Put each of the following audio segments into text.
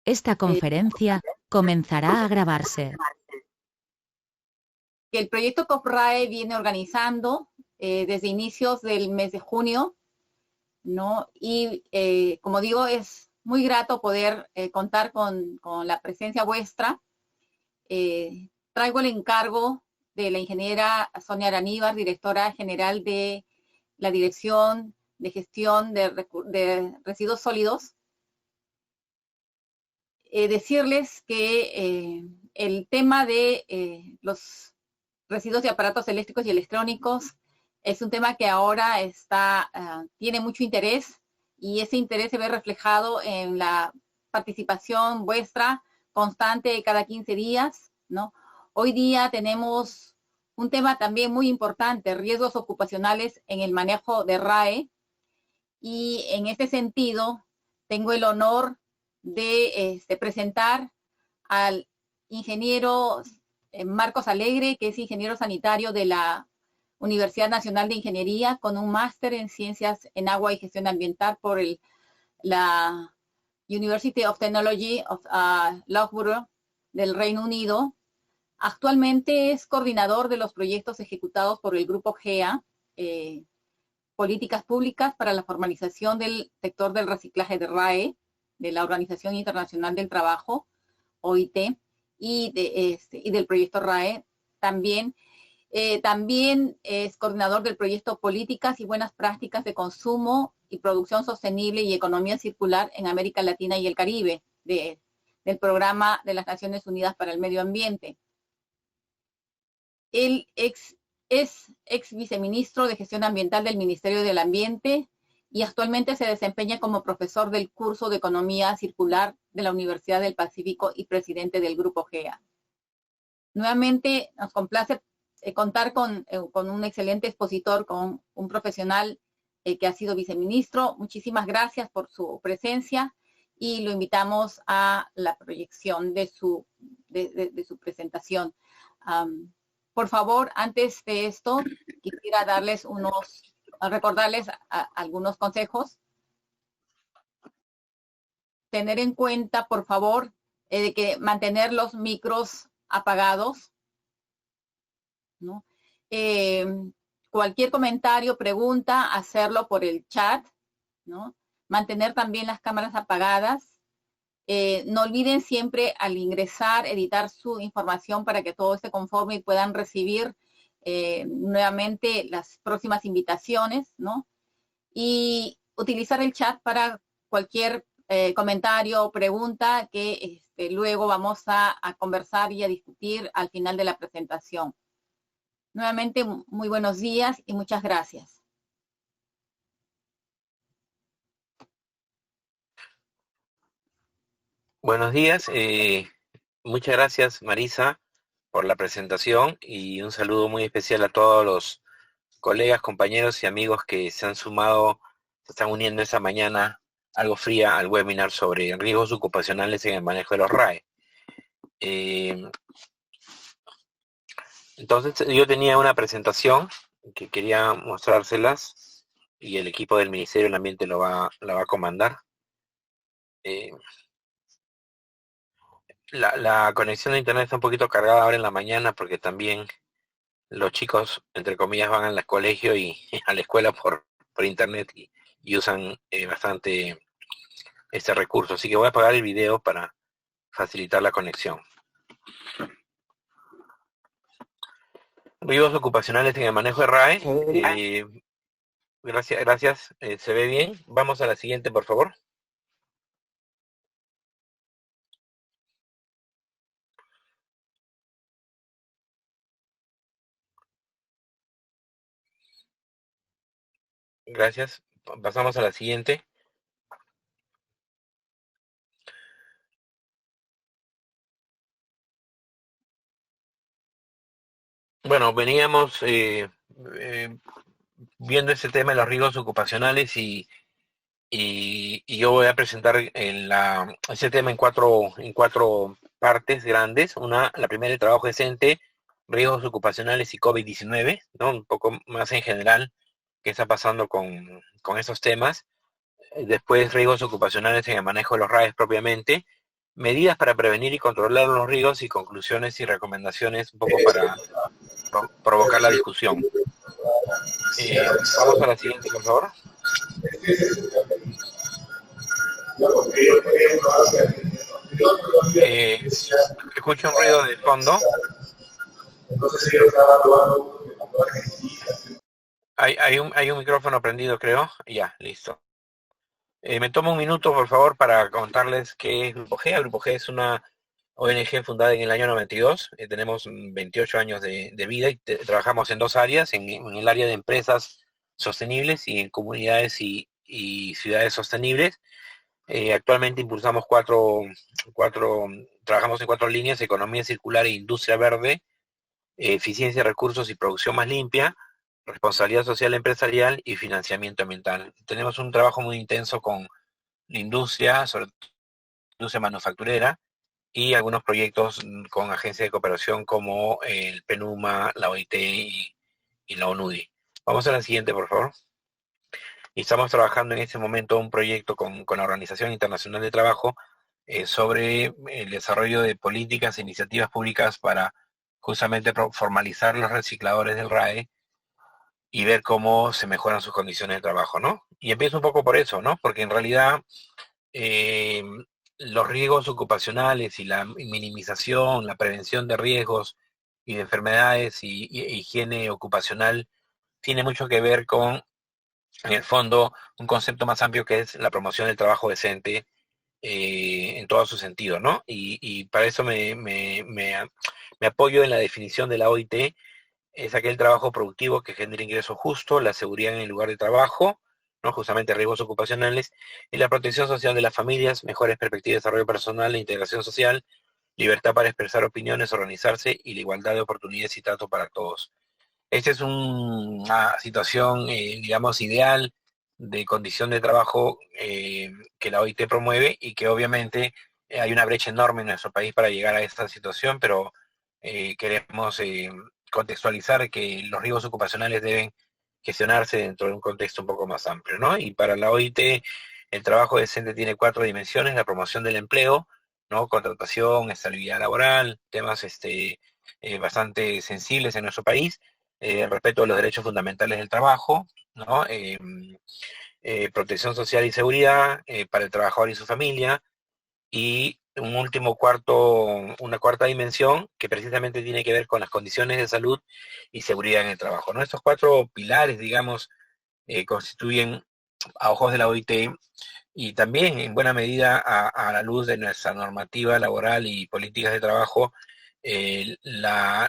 Esta conferencia comenzará a grabarse. Que el proyecto COFRAE viene organizando desde inicios del mes de junio, ¿no? Y como digo, es muy grato poder contar con la presencia vuestra. Traigo el encargo de la ingeniera Sonia Araníbar, directora general de la Dirección de Gestión de Residuos Sólidos. Decirles que el tema de los residuos de aparatos eléctricos y electrónicos es un tema que ahora tiene mucho interés, y ese interés se ve reflejado en la participación vuestra constante cada 15 días, ¿no? Hoy día tenemos un tema también muy importante, riesgos ocupacionales en el manejo de RAE, y en este sentido tengo el honor de presentar al ingeniero Marcos Alegre, que es ingeniero sanitario de la Universidad Nacional de Ingeniería, con un máster en Ciencias en Agua y Gestión Ambiental por la University of Technology of Loughborough del Reino Unido. Actualmente es coordinador de los proyectos ejecutados por el Grupo GEA, Políticas Públicas para la Formalización del Sector del Reciclaje de RAE, de la Organización Internacional del Trabajo, OIT, y del proyecto RAE. También es coordinador del proyecto Políticas y Buenas Prácticas de Consumo y Producción Sostenible y Economía Circular en América Latina y el Caribe, del Programa de las Naciones Unidas para el Medio Ambiente. Él es ex viceministro de Gestión Ambiental del Ministerio del Ambiente y actualmente se desempeña como profesor del curso de Economía Circular de la Universidad del Pacífico y presidente del Grupo GEA. Nuevamente nos complace contar con un excelente expositor, con un profesional que ha sido viceministro. Muchísimas gracias por su presencia y lo invitamos a la proyección de su presentación. Por favor, antes de esto, quisiera recordarles algunos consejos. Tener en cuenta, por favor, de que mantener los micros apagados, ¿no? Cualquier comentario, pregunta, hacerlo por el chat, ¿no? Mantener también las cámaras apagadas. No olviden siempre al ingresar, editar su información para que todo esté conforme y puedan recibir nuevamente las próximas invitaciones, ¿no? Y utilizar el chat para cualquier comentario o pregunta que luego vamos a conversar y a discutir al final de la presentación. Nuevamente, muy buenos días y muchas gracias. Buenos días, muchas gracias Marisa por la presentación y un saludo muy especial a todos los colegas, compañeros y amigos que se han sumado, se están uniendo esta mañana algo fría al webinar sobre riesgos ocupacionales en el manejo de los RAE. Entonces yo tenía una presentación que quería mostrárselas y el equipo del Ministerio del Ambiente la va a comandar. La conexión de internet está un poquito cargada ahora en la mañana porque también los chicos, entre comillas, van al colegio y a la escuela por internet y usan bastante este recurso. Así que voy a apagar el video para facilitar la conexión. Riesgos ocupacionales en el manejo de RAE. Gracias. ¿Se ve bien? Vamos a la siguiente, por favor. Gracias. Pasamos a la siguiente. Bueno, veníamos viendo este tema de los riesgos ocupacionales y yo voy a presentar ese tema en cuatro partes grandes. La primera, el trabajo decente, riesgos ocupacionales y COVID-19, ¿no? Un poco más en general qué está pasando con esos temas. Después, riesgos ocupacionales en el manejo de los RAEs propiamente. medidas para prevenir y controlar los riesgos y conclusiones y recomendaciones un poco para provocar la discusión. Vamos a la siguiente, por favor. Escucho un ruido de fondo. Hay un micrófono prendido, creo. Ya, listo. Me tomo un minuto, por favor, para contarles qué es Grupo G. Grupo G es una ONG fundada en el año 92. Tenemos 28 años de vida y trabajamos en dos áreas, en el área de empresas sostenibles y en comunidades y ciudades sostenibles. Actualmente impulsamos trabajamos en 4 líneas: economía circular e industria verde, eficiencia de recursos y producción más limpia, responsabilidad social empresarial y financiamiento ambiental. Tenemos un trabajo muy intenso con la industria, sobre todo industria manufacturera, y algunos proyectos con agencias de cooperación como el PNUMA, la OIT y la ONUDI. Vamos a la siguiente, por favor. Y estamos trabajando en este momento un proyecto con la Organización Internacional de Trabajo sobre el desarrollo de políticas e iniciativas públicas para justamente formalizar los recicladores del RAE y ver cómo se mejoran sus condiciones de trabajo, ¿no? Y empiezo un poco por eso, ¿no? Porque en realidad los riesgos ocupacionales y la minimización, la prevención de riesgos y de enfermedades y higiene ocupacional tiene mucho que ver con, en el fondo, un concepto más amplio que es la promoción del trabajo decente en todo su sentido, ¿no? Y para eso me apoyo en la definición de la OIT. Es aquel trabajo productivo que genera ingreso justo, la seguridad en el lugar de trabajo, ¿no? Justamente riesgos ocupacionales, y la protección social de las familias, mejores perspectivas de desarrollo personal e integración social, libertad para expresar opiniones, organizarse y la igualdad de oportunidades y trato para todos. Esta es una situación, digamos, ideal de condición de trabajo que la OIT promueve y que obviamente hay una brecha enorme en nuestro país para llegar a esta situación, pero queremos contextualizar que los riesgos ocupacionales deben gestionarse dentro de un contexto un poco más amplio, ¿no? Y para la OIT el trabajo decente tiene 4 dimensiones: la promoción del empleo, ¿no? Contratación, estabilidad laboral, temas bastante sensibles en nuestro país, el respeto de los derechos fundamentales del trabajo, ¿no? Protección social y seguridad para el trabajador y su familia, y una cuarta dimensión que precisamente tiene que ver con las condiciones de salud y seguridad en el trabajo, ¿no? Estos 4 pilares, digamos, constituyen, a ojos de la OIT, y también en buena medida a la luz de nuestra normativa laboral y políticas de trabajo, las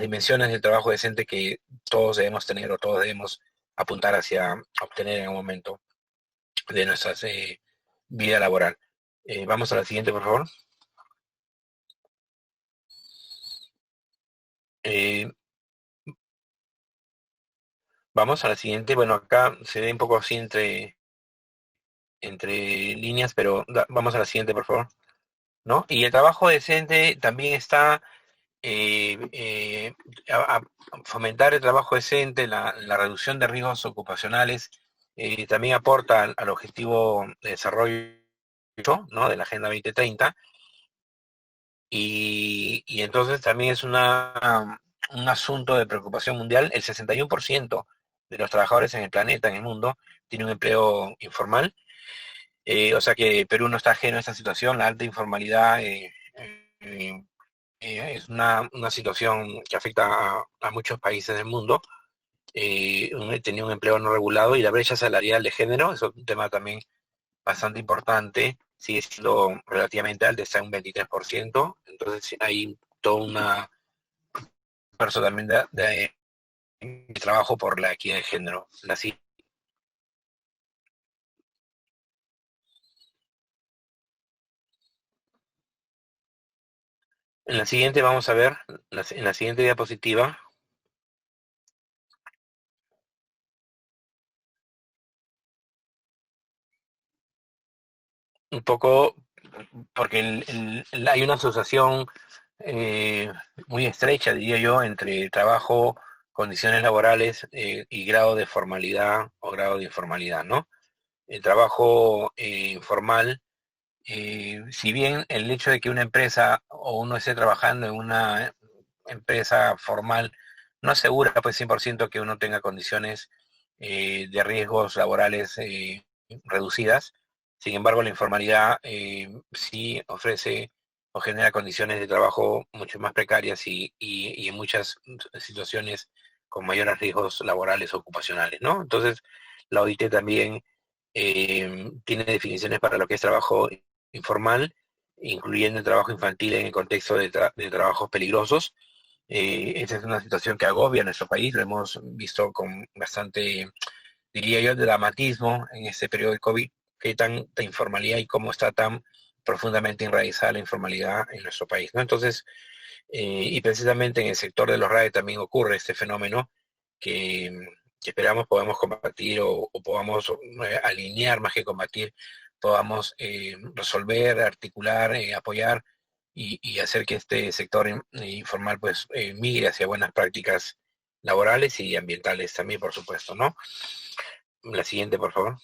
dimensiones del trabajo decente que todos debemos tener o todos debemos apuntar hacia obtener en un momento de nuestra vida laboral. Vamos a la siguiente, por favor. Vamos a la siguiente. Bueno, acá se ve un poco así entre líneas, pero vamos a la siguiente, por favor. ¿No? Y el trabajo decente también está a fomentar el trabajo decente, la reducción de riesgos ocupacionales, también aporta al objetivo de desarrollo, ¿no? De la Agenda 2030, y entonces también es un asunto de preocupación mundial. El 61% de los trabajadores en el planeta, en el mundo, tiene un empleo informal. O sea que Perú no está ajeno a esta situación. La alta informalidad es una situación que afecta a muchos países del mundo. Tenía un empleo no regulado, y la brecha salarial de género es un tema también bastante importante, sigue siendo relativamente alta, está en un 23%. Entonces hay todo un esfuerzo también de trabajo por la equidad de género. En la siguiente vamos a ver, en la siguiente diapositiva, un poco, porque hay una asociación muy estrecha, diría yo, entre trabajo, condiciones laborales y grado de formalidad o grado de informalidad, ¿no? El trabajo informal Si bien el hecho de que una empresa o uno esté trabajando en una empresa formal no asegura pues 100% que uno tenga condiciones de riesgos laborales reducidas. Sin embargo, la informalidad sí ofrece o genera condiciones de trabajo mucho más precarias y en muchas situaciones con mayores riesgos laborales o ocupacionales, ¿no? Entonces, la OIT también tiene definiciones para lo que es trabajo informal, incluyendo el trabajo infantil en el contexto de trabajos peligrosos. Esa es una situación que agobia a nuestro país, lo hemos visto con bastante, diría yo, dramatismo en este periodo de COVID, que hay tanta informalidad y cómo está tan profundamente enraizada la informalidad en nuestro país, ¿no? Entonces, y precisamente en el sector de los RAE también ocurre este fenómeno que, que esperamos podamos combatir o podamos alinear más que combatir, podamos resolver, articular, apoyar y hacer que este sector informal pues migre hacia buenas prácticas laborales y ambientales también, por supuesto, ¿no? La siguiente, por favor.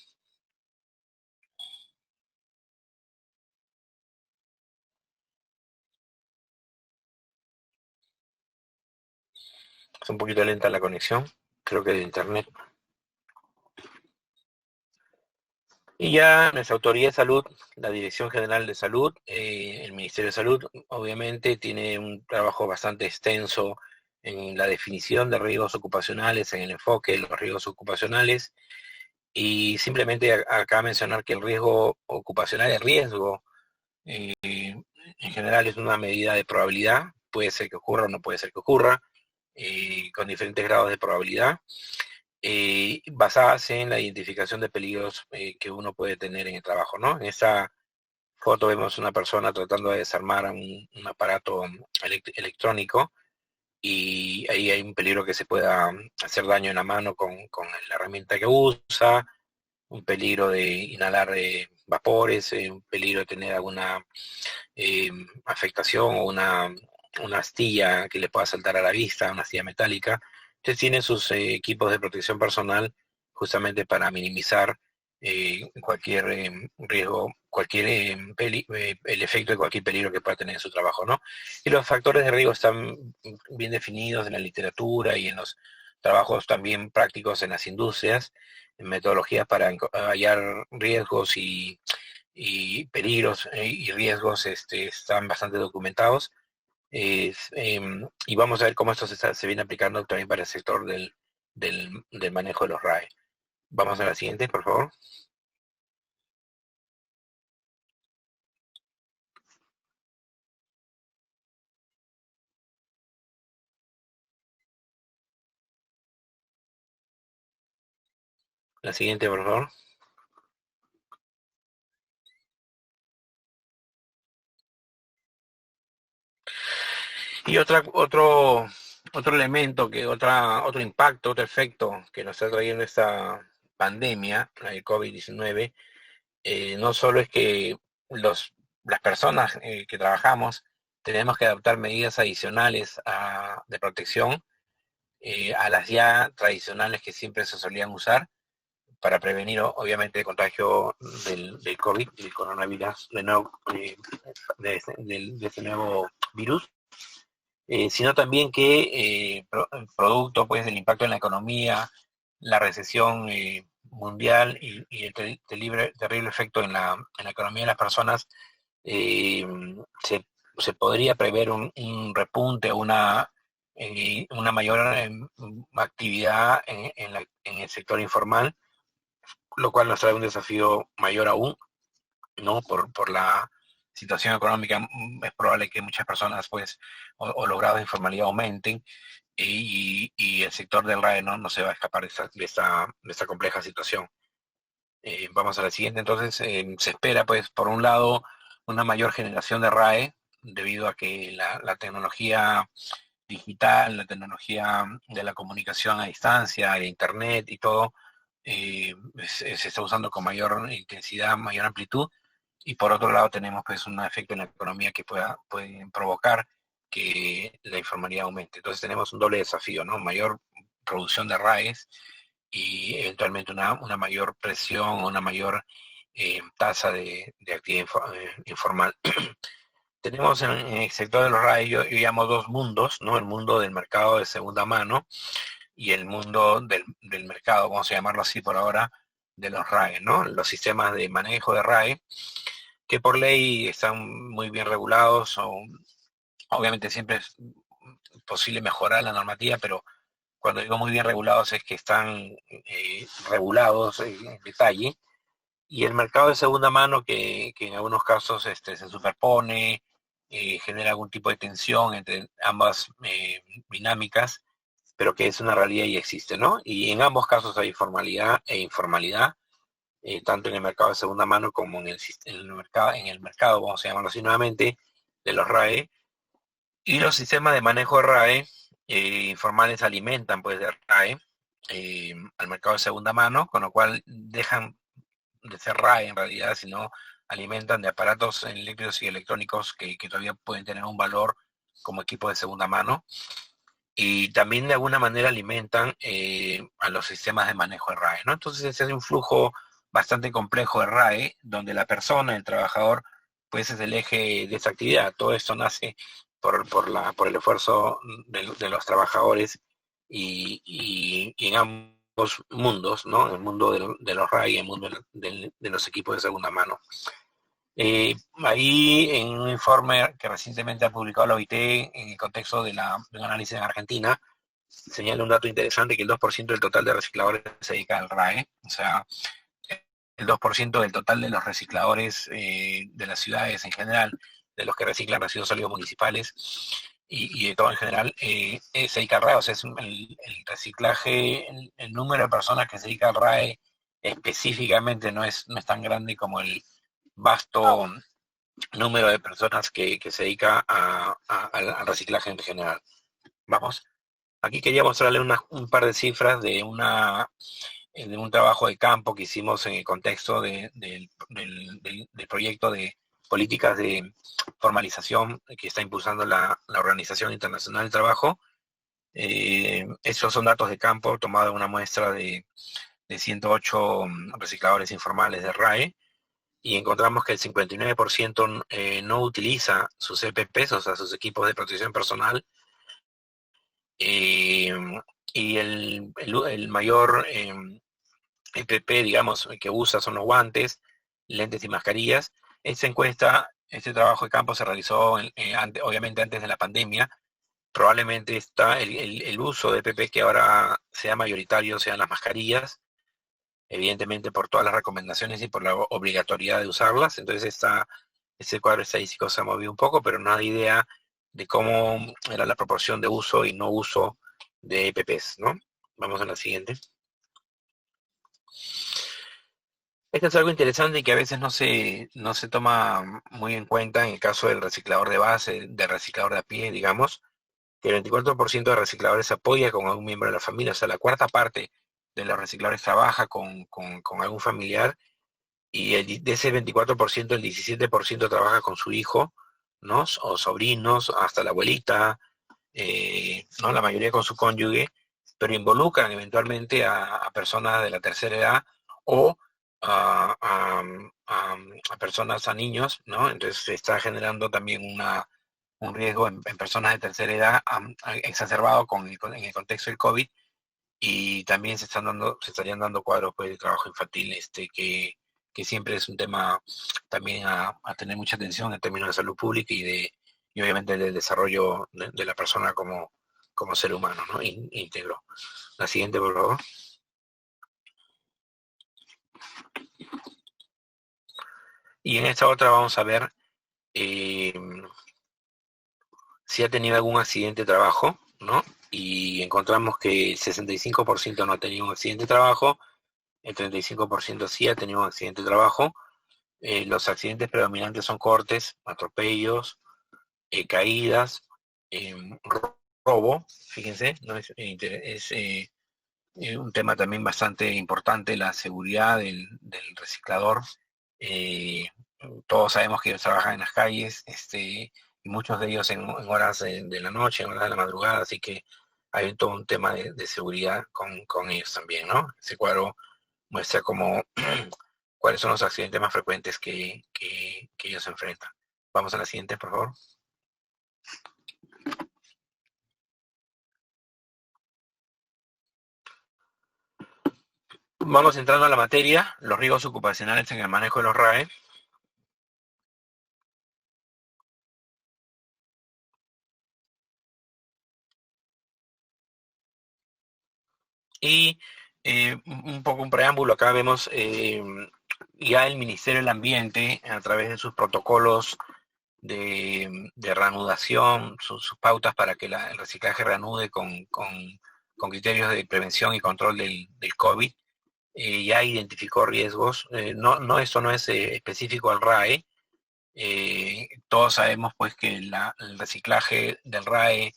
Es un poquito lenta la conexión, creo que de internet. Y ya nuestra autoridad de salud, la Dirección General de Salud, el Ministerio de Salud, obviamente tiene un trabajo bastante extenso en la definición de riesgos ocupacionales, en el enfoque de los riesgos ocupacionales, y simplemente acá mencionar que el riesgo ocupacional, el riesgo en general es una medida de probabilidad, puede ser que ocurra o no puede ser que ocurra, con diferentes grados de probabilidad basadas en la identificación de peligros que uno puede tener en el trabajo, ¿no? En esta foto vemos una persona tratando de desarmar un aparato electrónico y ahí hay un peligro que se pueda hacer daño en la mano con la herramienta que usa, un peligro de inhalar vapores, un peligro de tener alguna afectación o una astilla que le pueda saltar a la vista, una astilla metálica. Entonces tiene sus equipos de protección personal justamente para minimizar cualquier riesgo, cualquier el efecto de cualquier peligro que pueda tener en su trabajo, ¿no? Y los factores de riesgo están bien definidos en la literatura y en los trabajos también prácticos en las industrias, en metodologías para hallar riesgos y peligros y riesgos están bastante documentados. Y vamos a ver cómo esto se viene aplicando también para el sector del manejo de los RAE. Vamos a la siguiente, por favor. La siguiente, por favor. Y otro elemento, otro impacto, otro efecto que nos está trayendo esta pandemia, la del COVID-19, no solo es que las personas que trabajamos tenemos que adoptar medidas adicionales de protección a las ya tradicionales que siempre se solían usar para prevenir obviamente el contagio del COVID, del coronavirus, de este nuevo virus, sino también que producto pues del impacto en la economía, la recesión mundial y el terrible efecto en la economía de las personas, eh, se podría prever un repunte, una mayor actividad en el sector informal, lo cual nos trae un desafío mayor aún, ¿no? Por la situación económica, es probable que muchas personas, pues, o los grados de informalidad aumenten y el sector del RAE no se va a escapar de esta compleja situación. Vamos a la siguiente, entonces, se espera, pues, por un lado, una mayor generación de RAE, debido a que la tecnología digital, la tecnología de la comunicación a distancia, de internet y todo, se está usando con mayor intensidad, mayor amplitud, y por otro lado tenemos pues un efecto en la economía que puede provocar que la informalidad aumente. Entonces tenemos un doble desafío, ¿no? Mayor producción de RAEs y eventualmente una mayor presión, una mayor tasa de actividad informal. Tenemos en el sector de los RAE, yo llamo dos mundos, ¿no? El mundo del mercado de segunda mano y el mundo del mercado, vamos a llamarlo así por ahora, de los RAE, ¿no? Los sistemas de manejo de RAE, que por ley están muy bien regulados, obviamente siempre es posible mejorar la normativa, pero cuando digo muy bien regulados es que están regulados en detalle. Y el mercado de segunda mano que en algunos casos se superpone, genera algún tipo de tensión entre ambas dinámicas, pero que es una realidad y existe, ¿no? Y en ambos casos hay formalidad e informalidad, tanto en el mercado de segunda mano como en el mercado, vamos a llamarlo así nuevamente, de los RAE. Y los sistemas de manejo de RAE informales alimentan pues de RAE al mercado de segunda mano, con lo cual dejan de ser RAE en realidad, sino alimentan de aparatos eléctricos y electrónicos que todavía pueden tener un valor como equipo de segunda mano, y también de alguna manera alimentan a los sistemas de manejo de RAE, ¿no? Entonces ese es un flujo bastante complejo de RAE, donde la persona, el trabajador, pues es el eje de esta actividad. Todo esto nace por el esfuerzo de los trabajadores y en ambos mundos, ¿no? El mundo de los RAE y el mundo de los equipos de segunda mano. Ahí en un informe que recientemente ha publicado la OIT en el contexto de un análisis en Argentina, señala un dato interesante, que el 2% del total de recicladores se dedica al RAE, o sea, el 2% del total de los recicladores de las ciudades en general, de los que reciclan residuos sólidos municipales y de todo en general, se dedica al RAE, o sea, es el reciclaje, el número de personas que se dedica al RAE específicamente no es tan grande como el vasto número de personas que se dedica al reciclaje en general. Vamos, aquí quería mostrarle un par de cifras de un trabajo de campo que hicimos en el contexto del proyecto de políticas de formalización que está impulsando la Organización Internacional del Trabajo. Estos son datos de campo tomados de una muestra de 108 recicladores informales de RAE, y encontramos que el 59% no utiliza sus EPPs, o sea, sus equipos de protección personal, y el mayor EPP, digamos, que usa son los guantes, lentes y mascarillas. Este trabajo de campo se realizó obviamente antes de la pandemia. Probablemente el uso de EPP que ahora sea mayoritario sean las mascarillas, evidentemente por todas las recomendaciones y por la obligatoriedad de usarlas. Entonces este cuadro estadístico se ha movido un poco, pero no hay idea de cómo era la proporción de uso y no uso de EPPs, ¿no? Vamos a la siguiente. Esto es algo interesante y que a veces no se toma muy en cuenta en el caso del reciclador de base, del reciclador de a pie, digamos, que el 24% de recicladores se apoya con algún miembro de la familia, o sea, la cuarta parte de los recicladores trabaja con algún familiar, y de ese 24%, el 17% trabaja con su hijo, ¿no? O sobrinos, hasta la abuelita, ¿no? La mayoría con su cónyuge, pero involucran eventualmente a personas de la tercera edad o a personas, a niños, ¿no? Entonces se está generando también un riesgo en personas de tercera edad exacerbado en el contexto del COVID, y también se estarían dando cuadros pues, de trabajo infantil, que siempre es un tema también a tener mucha atención en términos de salud pública y obviamente del desarrollo de la persona como ser humano, ¿no? Íntegro. La siguiente, por favor. Y en esta otra vamos a ver si ha tenido algún accidente de trabajo, ¿no? Y encontramos que el 65% no ha tenido un accidente de trabajo, el 35% sí ha tenido un accidente de trabajo. Los accidentes predominantes son cortes, atropellos, caídas, robo, fíjense, ¿no? Es un tema también bastante importante, la seguridad del reciclador. Todos sabemos que ellos trabajan en las calles, y muchos de ellos en horas de la noche, en horas de la madrugada, así que hay todo un tema de seguridad con ellos también, ¿no? Ese cuadro muestra cómo cuáles son los accidentes más frecuentes que ellos enfrentan. Vamos a la siguiente, por favor. Vamos entrando a la materia, los riesgos ocupacionales en el manejo de los RAE. Y un poco un preámbulo, acá vemos ya el Ministerio del Ambiente, a través de sus protocolos de reanudación, sus pautas para que el reciclaje reanude con criterios de prevención y control del COVID, ya identificó riesgos. Esto no es específico al RAE. Todos sabemos pues que el reciclaje del RAE,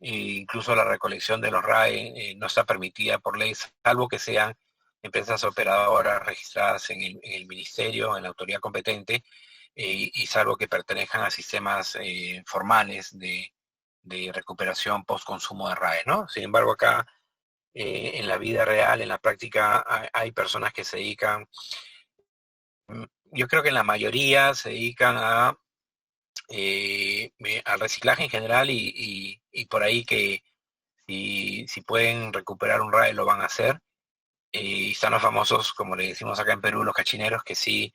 incluso la recolección de los RAE, no está permitida por ley, salvo que sean empresas operadoras registradas en el ministerio, en la autoridad competente, y salvo que pertenezcan a sistemas formales de recuperación post-consumo de RAE, ¿no? Sin embargo, acá en la vida real, en la práctica, hay personas que se dedican, yo creo que en la mayoría se dedican al reciclaje en general y por ahí que si pueden recuperar un RAE lo van a hacer. Y están los famosos, como le decimos acá en Perú, los cachineros, que sí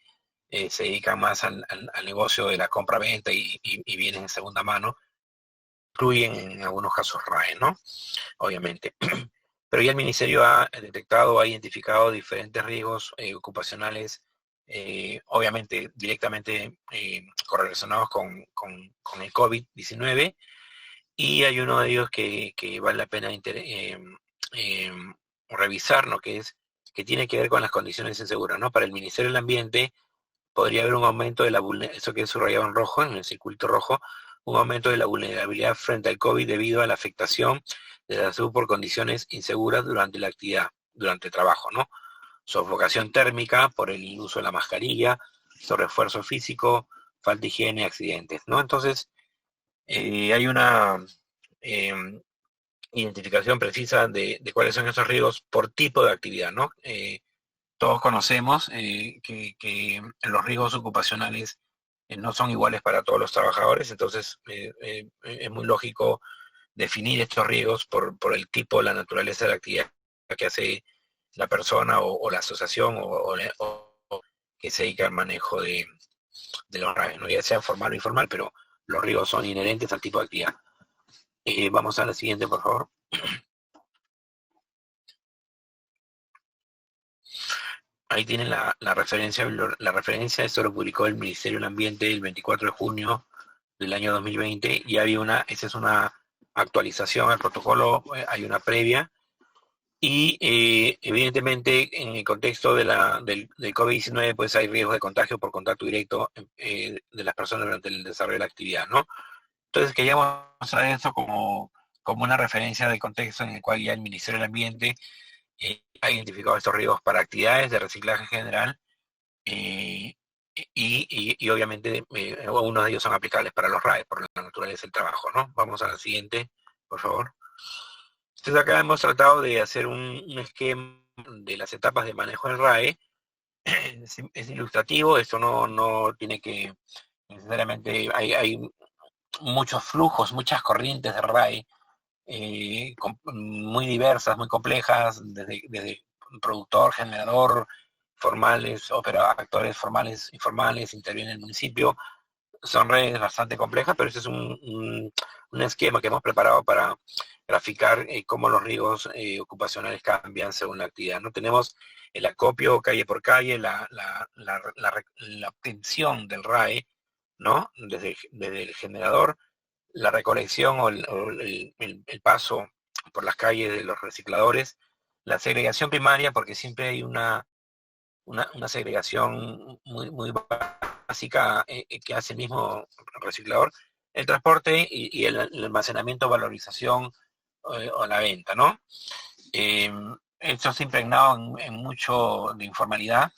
se dedican más al negocio de la compra-venta y bienes en segunda mano, incluyen en algunos casos RAE, ¿no? Obviamente. Pero ya el Ministerio ha detectado, ha identificado diferentes riesgos ocupacionales, obviamente directamente correlacionados con el COVID-19, y hay uno de ellos que vale la pena revisar, ¿no? Que tiene que ver con las condiciones inseguras, ¿no? Para el Ministerio del Ambiente podría haber un aumento de eso que es subrayado en rojo, en el circuito rojo, un aumento de la vulnerabilidad frente al COVID debido a la afectación de la salud por condiciones inseguras durante la actividad, durante el trabajo, ¿no? Sofocación térmica por el uso de la mascarilla, sobreesfuerzo físico, falta de higiene, accidentes, ¿no? Entonces, hay una identificación precisa de cuáles son esos riesgos por tipo de actividad, ¿no? Todos conocemos que los riesgos ocupacionales no son iguales para todos los trabajadores, entonces es muy lógico definir estos riesgos por el tipo, la naturaleza de la actividad que hace la persona o la asociación o que se dedica al manejo de los RAE, ¿no? Ya sea formal o informal, pero los riesgos son inherentes al tipo de actividad. Vamos a la siguiente, por favor. Ahí tienen la referencia. La referencia, esto lo publicó el Ministerio del Ambiente el 24 de junio del año 2020, y había esa es una actualización al protocolo, hay una previa, y evidentemente en el contexto del COVID-19 pues hay riesgo de contagio por contacto directo de las personas durante el desarrollo de la actividad, ¿no? Entonces queríamos mostrar esto como una referencia de contexto en el cual ya el Ministerio del Ambiente ha identificado estos riesgos para actividades de reciclaje en general, y obviamente uno de ellos son aplicables para los RAE por la naturaleza del trabajo, ¿no? Vamos a la siguiente, por favor. Entonces acá hemos tratado de hacer un esquema de las etapas de manejo del RAE. Es ilustrativo, esto no tiene que necesariamente, hay muchos flujos, muchas corrientes de RAE, muy diversas, muy complejas, desde productor, generador, formales, actores formales, informales, interviene el municipio. Son redes bastante complejas, pero este es un esquema que hemos preparado para graficar cómo los riesgos ocupacionales cambian según la actividad. ¿No? Tenemos el acopio calle por calle, la obtención del RAE, ¿no? Desde el generador, la recolección o el paso por las calles de los recicladores, la segregación primaria, porque siempre hay una segregación muy básica que hace el mismo reciclador, el transporte y el almacenamiento, valorización o la venta, ¿no? Esto está impregnado en mucho de informalidad,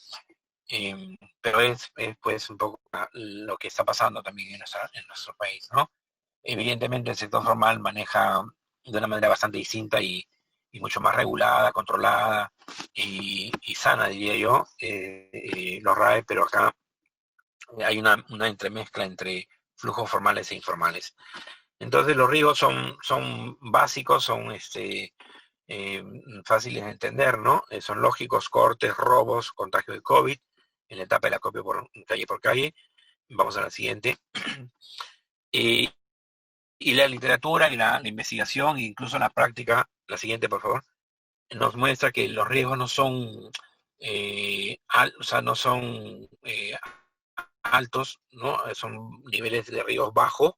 pero es pues un poco lo que está pasando también en nuestro país, ¿no? Evidentemente el sector formal maneja de una manera bastante distinta y y mucho más regulada, controlada y sana, diría yo, los RAE, pero acá hay una entremezcla entre flujos formales e informales. Entonces los riesgos son básicos, son fáciles de entender, ¿no? Son lógicos: cortes, robos, contagio de COVID, en la etapa de la copia por calle. Vamos a la siguiente. Y la literatura y la investigación, e incluso la práctica, la siguiente por favor, nos muestra que los riesgos no son, no son altos, ¿no? Son niveles de riesgos bajos,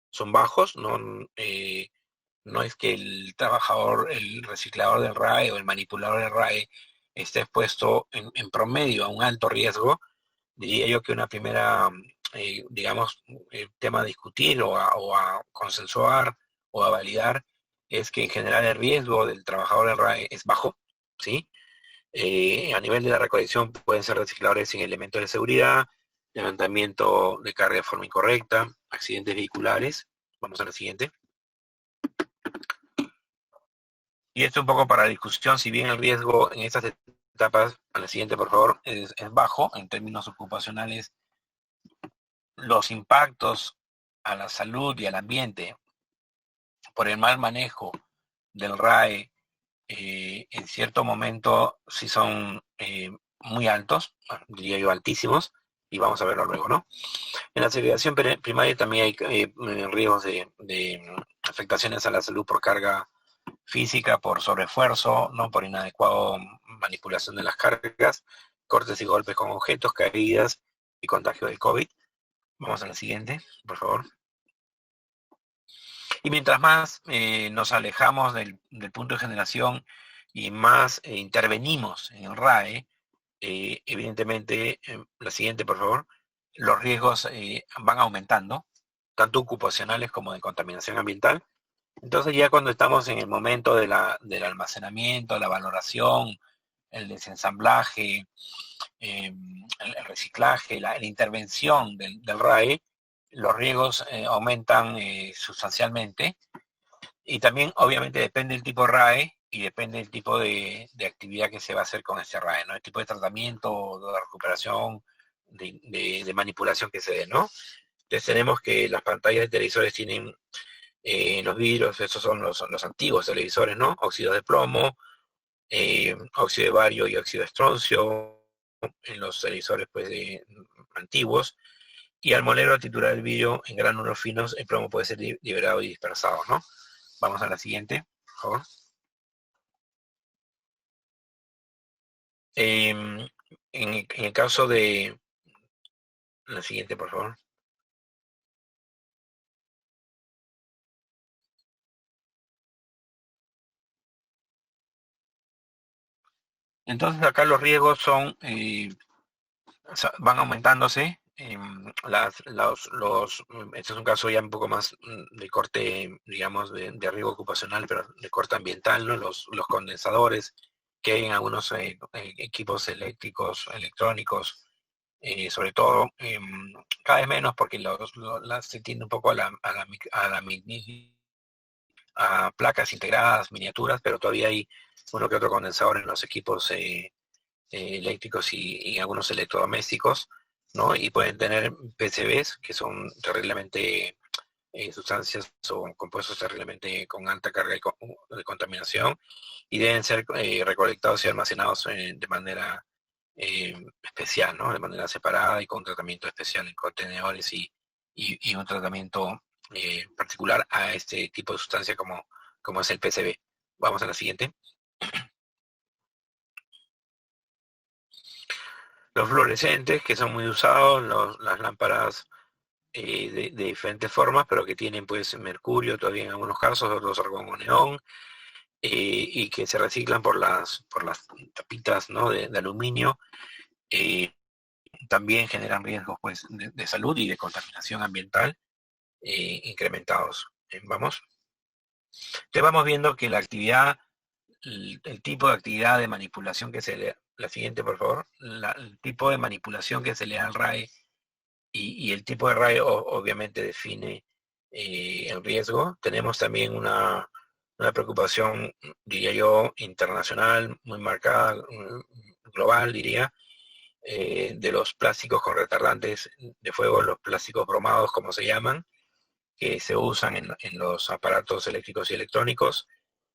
son bajos, no es que el trabajador, el reciclador del RAE o el manipulador del RAE esté expuesto en promedio a un alto riesgo. Diría yo que una primera, tema a discutir o a consensuar o a validar es que en general el riesgo del trabajador del RAE es bajo, ¿sí? A nivel de la recolección pueden ser recicladores sin elementos de seguridad, levantamiento de carga de forma incorrecta, accidentes vehiculares. Vamos a la siguiente. Y esto un poco para discusión, si bien el riesgo en estas etapas, a la siguiente por favor, es bajo en términos ocupacionales, los impactos a la salud y al ambiente por el mal manejo del RAE en cierto momento sí son muy altos, diría yo altísimos, y vamos a verlo luego, ¿no? En la segregación primaria también hay riesgos de afectaciones a la salud por carga física, por sobreesfuerzo, ¿no? Por inadecuado manipulación de las cargas, cortes y golpes con objetos, caídas y contagio del COVID. Vamos a la siguiente, por favor. Y mientras más nos alejamos del punto de generación y más intervenimos en el RAE, evidentemente, la siguiente, por favor, los riesgos van aumentando, tanto ocupacionales como de contaminación ambiental. Entonces ya cuando estamos en el momento del almacenamiento, la valoración, el desensamblaje, el reciclaje, la intervención del RAE, los riesgos aumentan sustancialmente. Y también obviamente depende del tipo de RAE y depende del tipo de actividad que se va a hacer con ese RAE, ¿no? El tipo de tratamiento, de recuperación, de manipulación que se dé, ¿no? Entonces tenemos que las pantallas de televisores tienen los vidrios, esos son los antiguos televisores, ¿no? Óxidos de plomo, óxido de bario y óxido de estroncio en los televisores pues antiguos, y al moler o triturar el vidrio en gránulos finos, el plomo puede ser liberado y dispersado, ¿no? Vamos a la siguiente, por favor. En el caso de la siguiente, por favor. Entonces acá los riesgos van aumentándose. Este es un caso ya un poco más de corte, digamos, de riesgo ocupacional, pero de corte ambiental, ¿no? Los condensadores que hay en algunos equipos eléctricos, electrónicos, sobre todo, cada vez menos porque se tiende un poco a placas integradas, miniaturas, pero todavía hay uno que otro condensador en los equipos eléctricos y algunos electrodomésticos, ¿no? Y pueden tener PCBs, que son terriblemente sustancias o compuestos terriblemente con alta carga de contaminación, y deben ser recolectados y almacenados de manera especial, ¿no? De manera separada y con un tratamiento especial en contenedores y un tratamiento particular a este tipo de sustancia como es el PCB. Vamos a la siguiente. Los fluorescentes, que son muy usados, las lámparas de diferentes formas, pero que tienen pues mercurio todavía en algunos casos, otros argón o neón, y que se reciclan por las tapitas, ¿no? de aluminio. También generan riesgos pues de salud y de contaminación ambiental incrementados. Vamos. Entonces vamos viendo que la actividad, el tipo de actividad de manipulación que se le... La siguiente, por favor. El tipo de manipulación que se le da al RAE y el tipo de RAE obviamente define el riesgo. Tenemos también una una preocupación, diría yo, internacional, muy marcada, global, diría, de los plásticos con retardantes de fuego, los plásticos bromados, como se llaman, que se usan en los aparatos eléctricos y electrónicos,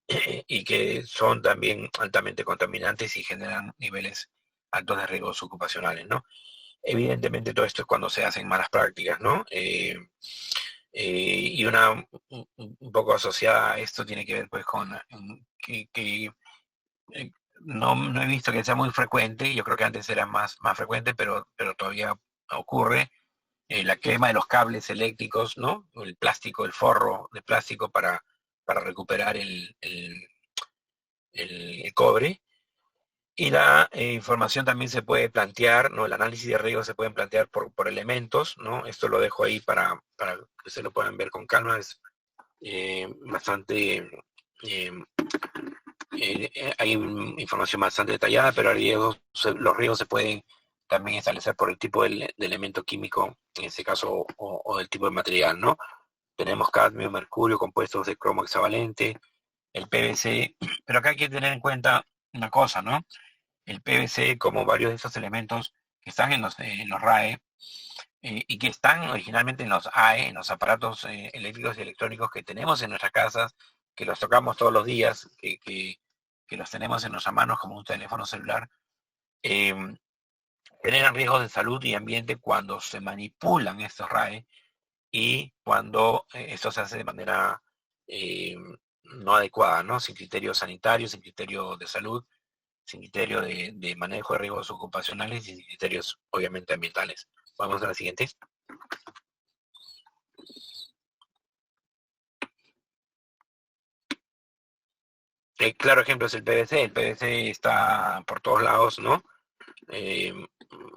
y que son también altamente contaminantes y generan niveles altos de riesgos ocupacionales, ¿no? Evidentemente todo esto es cuando se hacen malas prácticas, ¿no? Y un poco asociada a esto tiene que ver pues con que no he visto que sea muy frecuente, yo creo que antes era más frecuente, pero todavía ocurre la quema de los cables eléctricos, ¿no? El plástico, el forro de plástico para recuperar el cobre. Y la información también se puede plantear, ¿no? El análisis de riesgo se pueden plantear por elementos, ¿no? Esto lo dejo ahí para que se lo puedan ver con calma. Es bastante... hay información bastante detallada, pero los riesgos se pueden también establecer por el tipo de elemento químico, en este caso, o del tipo de material, ¿no? Tenemos cadmio, mercurio, compuestos de cromo hexavalente, el PVC, pero acá hay que tener en cuenta una cosa, ¿no? El PVC, como varios de estos elementos que están en los RAE y que están originalmente en los AE, en los aparatos eléctricos y electrónicos que tenemos en nuestras casas, que los tocamos todos los días, que los tenemos en nuestras manos como un teléfono celular, generan riesgos de salud y ambiente cuando se manipulan estos RAE y cuando esto se hace de manera no adecuada, ¿no? Sin criterios sanitarios, sin criterio de salud, sin criterio de manejo de riesgos ocupacionales y sin criterios, obviamente, ambientales. Vamos a la siguiente. Claro ejemplo es el PVC. El PVC está por todos lados, ¿no?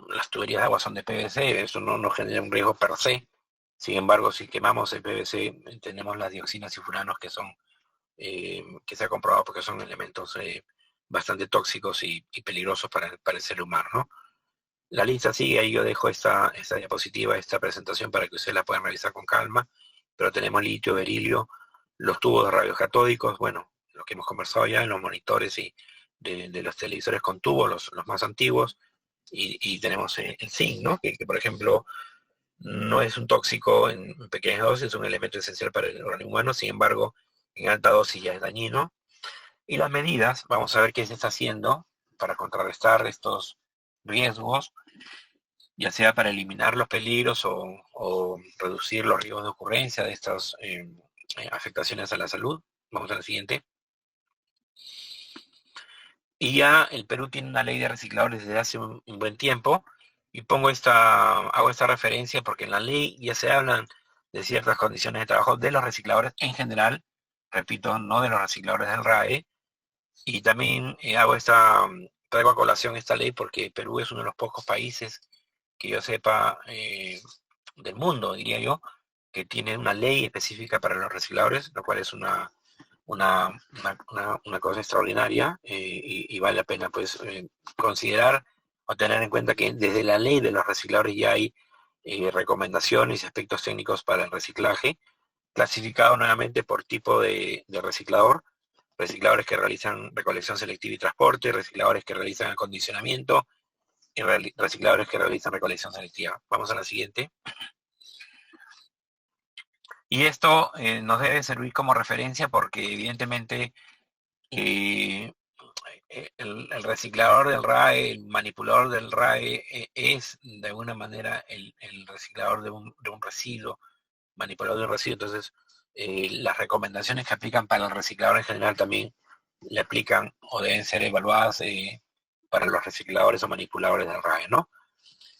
Las tuberías de agua son de PVC, eso no nos genera un riesgo per se. Sin embargo, si quemamos el PVC, tenemos las dioxinas y furanos que son, que se ha comprobado porque son elementos bastante tóxicos y peligrosos para el ser humano, ¿no? La lista sigue, ahí yo dejo esta diapositiva, esta presentación para que ustedes la puedan realizar con calma, pero tenemos litio, berilio, los tubos de rayos catódicos, bueno, lo que hemos conversado ya en los monitores y de los televisores con tubos, los más antiguos, y tenemos el zinc, ¿no? Que, por ejemplo, no es un tóxico en pequeñas dosis, es un elemento esencial para el organismo humano, sin embargo, en alta dosis ya es dañino. Y las medidas, vamos a ver qué se está haciendo para contrarrestar estos riesgos, ya sea para eliminar los peligros o reducir los riesgos de ocurrencia de estas afectaciones a la salud. Vamos a la siguiente. Y ya el Perú tiene una ley de recicladores desde hace un buen tiempo, y hago esta referencia porque en la ley ya se hablan de ciertas condiciones de trabajo de los recicladores en general, repito, no de los recicladores del RAE, y también traigo a colación esta ley porque Perú es uno de los pocos países que yo sepa del mundo, diría yo, que tiene una ley específica para los recicladores, lo cual es una cosa extraordinaria, y vale la pena pues considerar o tener en cuenta que desde la ley de los recicladores ya hay recomendaciones y aspectos técnicos para el reciclaje, clasificado nuevamente por tipo de reciclador: recicladores que realizan recolección selectiva y transporte, recicladores que realizan acondicionamiento y recicladores que realizan recolección selectiva. Vamos a la siguiente. Y esto nos debe servir como referencia porque evidentemente el reciclador del RAE, el manipulador del RAE, es de alguna manera el reciclador de un residuo, manipulador de un residuo. Entonces, las recomendaciones que aplican para el reciclador en general también le aplican o deben ser evaluadas para los recicladores o manipuladores del RAE, ¿no?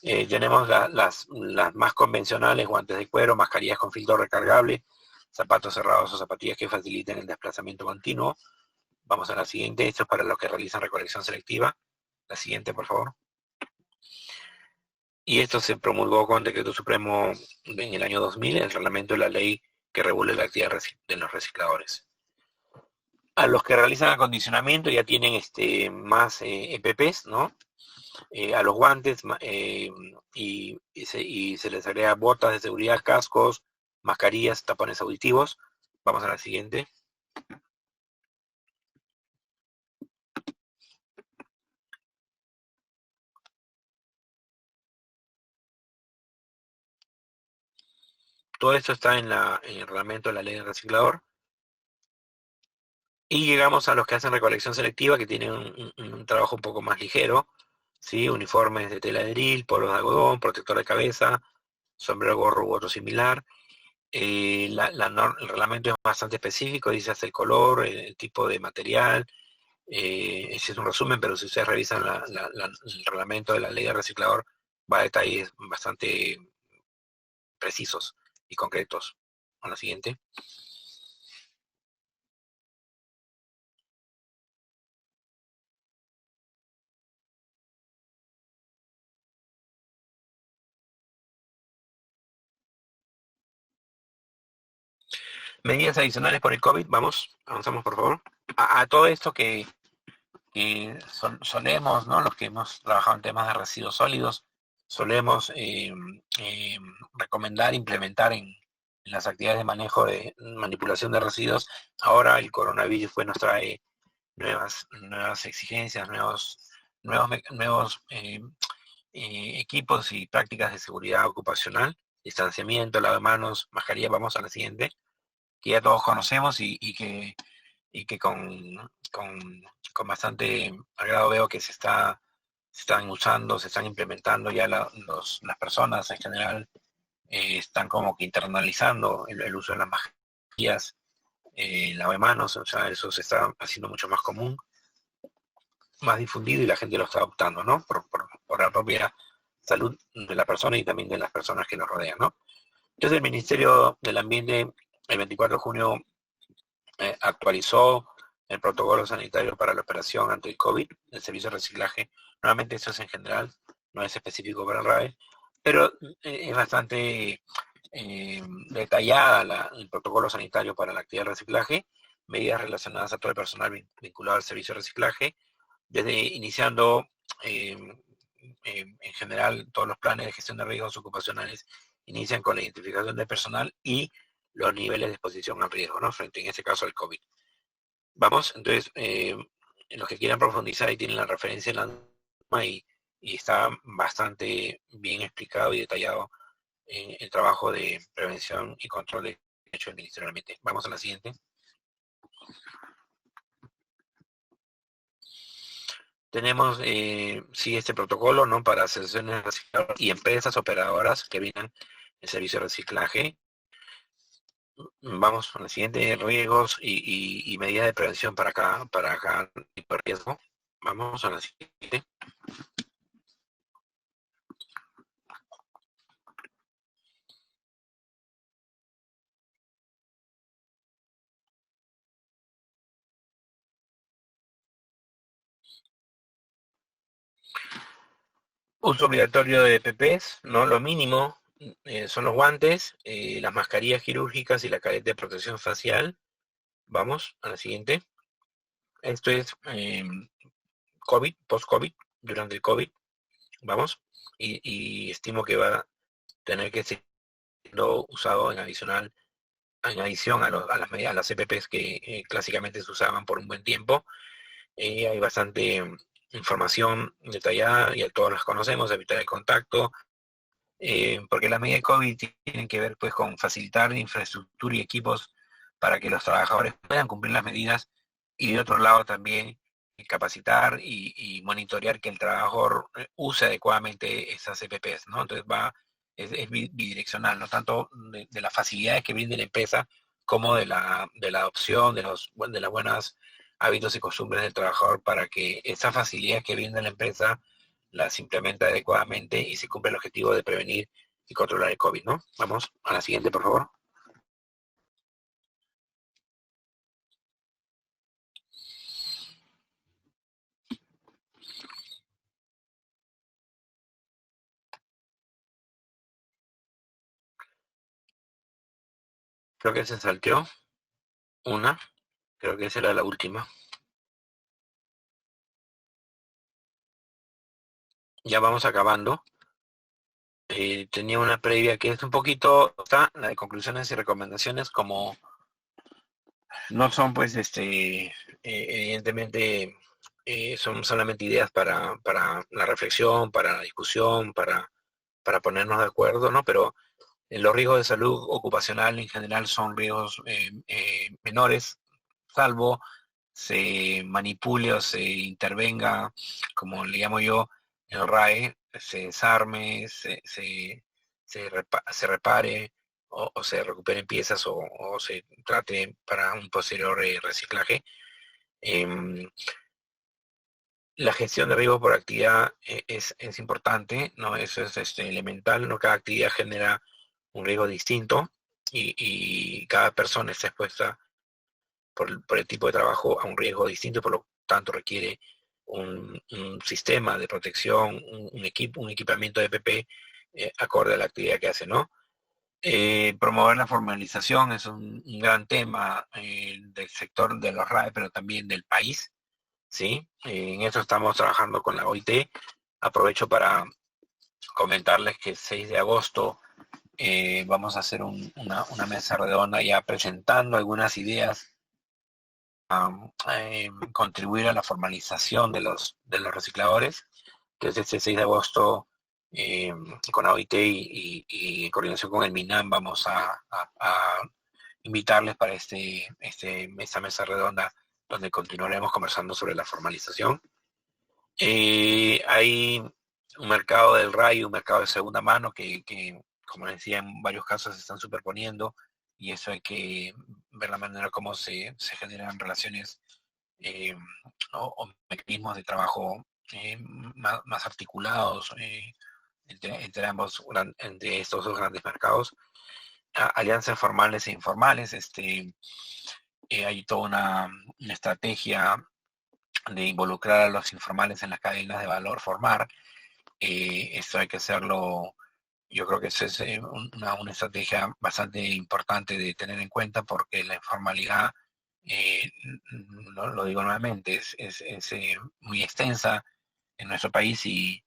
Tenemos las más convencionales: guantes de cuero, mascarillas con filtro recargable, zapatos cerrados o zapatillas que faciliten el desplazamiento continuo. Vamos a la siguiente. Esto es para los que realizan recolección selectiva. La siguiente, por favor. Y esto se promulgó con decreto supremo en el año 2000, el reglamento de la ley que regula la actividad de los recicladores. A los que realizan acondicionamiento ya tienen más EPPs, ¿no? A los guantes y se les agrega botas de seguridad, cascos, mascarillas, tapones auditivos. Vamos a la siguiente. Todo esto está en el reglamento de la ley del reciclador. Y llegamos a los que hacen recolección selectiva, que tienen un trabajo un poco más ligero, ¿sí? Uniformes de tela de drill, polos de algodón, protector de cabeza, sombrero, gorro u otro similar. El reglamento es bastante específico, dice hasta el color, el tipo de material. Ese es un resumen, pero si ustedes revisan el reglamento de la ley del reciclador, va a detalles bastante precisos y concretos. A la siguiente. Medidas adicionales por el COVID, vamos, avanzamos por favor. A todo esto que solemos, ¿no? Los que hemos trabajado en temas de residuos sólidos, solemos recomendar implementar en las actividades de manejo de manipulación de residuos. Ahora el coronavirus pues nos trae nuevas exigencias, nuevos equipos y prácticas de seguridad ocupacional, distanciamiento, lavado de manos, mascarilla. Vamos a la siguiente, que ya todos conocemos y que con bastante agrado veo que se están usando, se están implementando ya las personas en general, están como que internalizando el uso de las mascarillas, lavado de manos, o sea, eso se está haciendo mucho más común, más difundido, y la gente lo está adoptando, ¿no? Por la propia salud de la persona y también de las personas que nos rodean, ¿no? Entonces el Ministerio del Ambiente el 24 de junio actualizó el protocolo sanitario para la operación ante el COVID, el servicio de reciclaje. Nuevamente esto es en general, no es específico para el RAE, pero es bastante detallada el protocolo sanitario para la actividad de reciclaje, medidas relacionadas a todo el personal vinculado al servicio de reciclaje, desde iniciando en general todos los planes de gestión de riesgos ocupacionales inician con la identificación del personal y los niveles de exposición al riesgo, ¿no? Frente en este caso al COVID. Vamos, entonces, los que quieran profundizar ahí tienen la referencia en la norma y está bastante bien explicado y detallado en el trabajo de prevención y control de hecho del Ministerio del Ambiente. Vamos a la siguiente. Tenemos, sí, este protocolo, ¿no? Para asociaciones recicladoras y empresas operadoras que brindan el servicio de reciclaje. Vamos a la siguiente, riesgos y medidas de prevención para cada tipo de riesgo. Vamos a la siguiente. Uso obligatorio de PPs, ¿no? Lo mínimo son los guantes, las mascarillas quirúrgicas y la careta de protección facial. Vamos a la siguiente. Esto es COVID, post-COVID, durante el COVID. Vamos. Y estimo que va a tener que ser usado en adición a las EPPs que clásicamente se usaban por un buen tiempo. Hay bastante información detallada, y todos las conocemos, evitar el contacto, porque las medidas de COVID tienen que ver pues con facilitar infraestructura y equipos para que los trabajadores puedan cumplir las medidas, y de otro lado también capacitar y monitorear que el trabajador use adecuadamente esas EPPs, ¿no? Entonces es bidireccional, no tanto de las facilidades que brinde la empresa como de la adopción de las buenas hábitos y costumbres del trabajador, para que esas facilidades que brinda la empresa las implementa adecuadamente y se cumple el objetivo de prevenir y controlar el COVID, ¿no? Vamos a la siguiente, por favor. Creo que se salteó una, creo que esa era la última. Ya vamos acabando. Tenía una previa que es un poquito, está la de conclusiones y recomendaciones, como no son pues evidentemente son solamente ideas para la reflexión, para la discusión, para ponernos de acuerdo, ¿no? Pero Los riesgos de salud ocupacional en general son riesgos menores, salvo se manipule o se intervenga, como le llamo yo, el RAE, se desarme, se repare o se recuperen piezas o se trate para un posterior reciclaje. La gestión de riesgos por actividad es importante, ¿no? Eso es elemental, ¿no? Cada actividad genera un riesgo distinto y cada persona está expuesta por el tipo de trabajo a un riesgo distinto, por lo tanto requiere un sistema de protección, un equipamiento de PP acorde a la actividad que hace, ¿no? Promover la formalización es un gran tema del sector de los RAE, pero también del país, ¿sí? En eso estamos trabajando con la OIT. Aprovecho para comentarles que el 6 de agosto vamos a hacer una mesa redonda ya presentando algunas ideas contribuir a la formalización de los recicladores, que es este 6 de agosto con AOIT y en coordinación con el MINAM vamos a invitarles para esta mesa redonda donde continuaremos conversando sobre la formalización. Hay un mercado del RAI, un mercado de segunda mano que, como decía, en varios casos se están superponiendo y eso hay que ver la manera como se generan relaciones o mecanismos de trabajo más articulados entre estos dos grandes mercados. Alianzas formales e informales, hay toda una estrategia de involucrar a los informales en las cadenas de valor formar. Esto hay que hacerlo. Yo creo que esa es una estrategia bastante importante de tener en cuenta porque la informalidad, lo digo nuevamente, es muy extensa en nuestro país y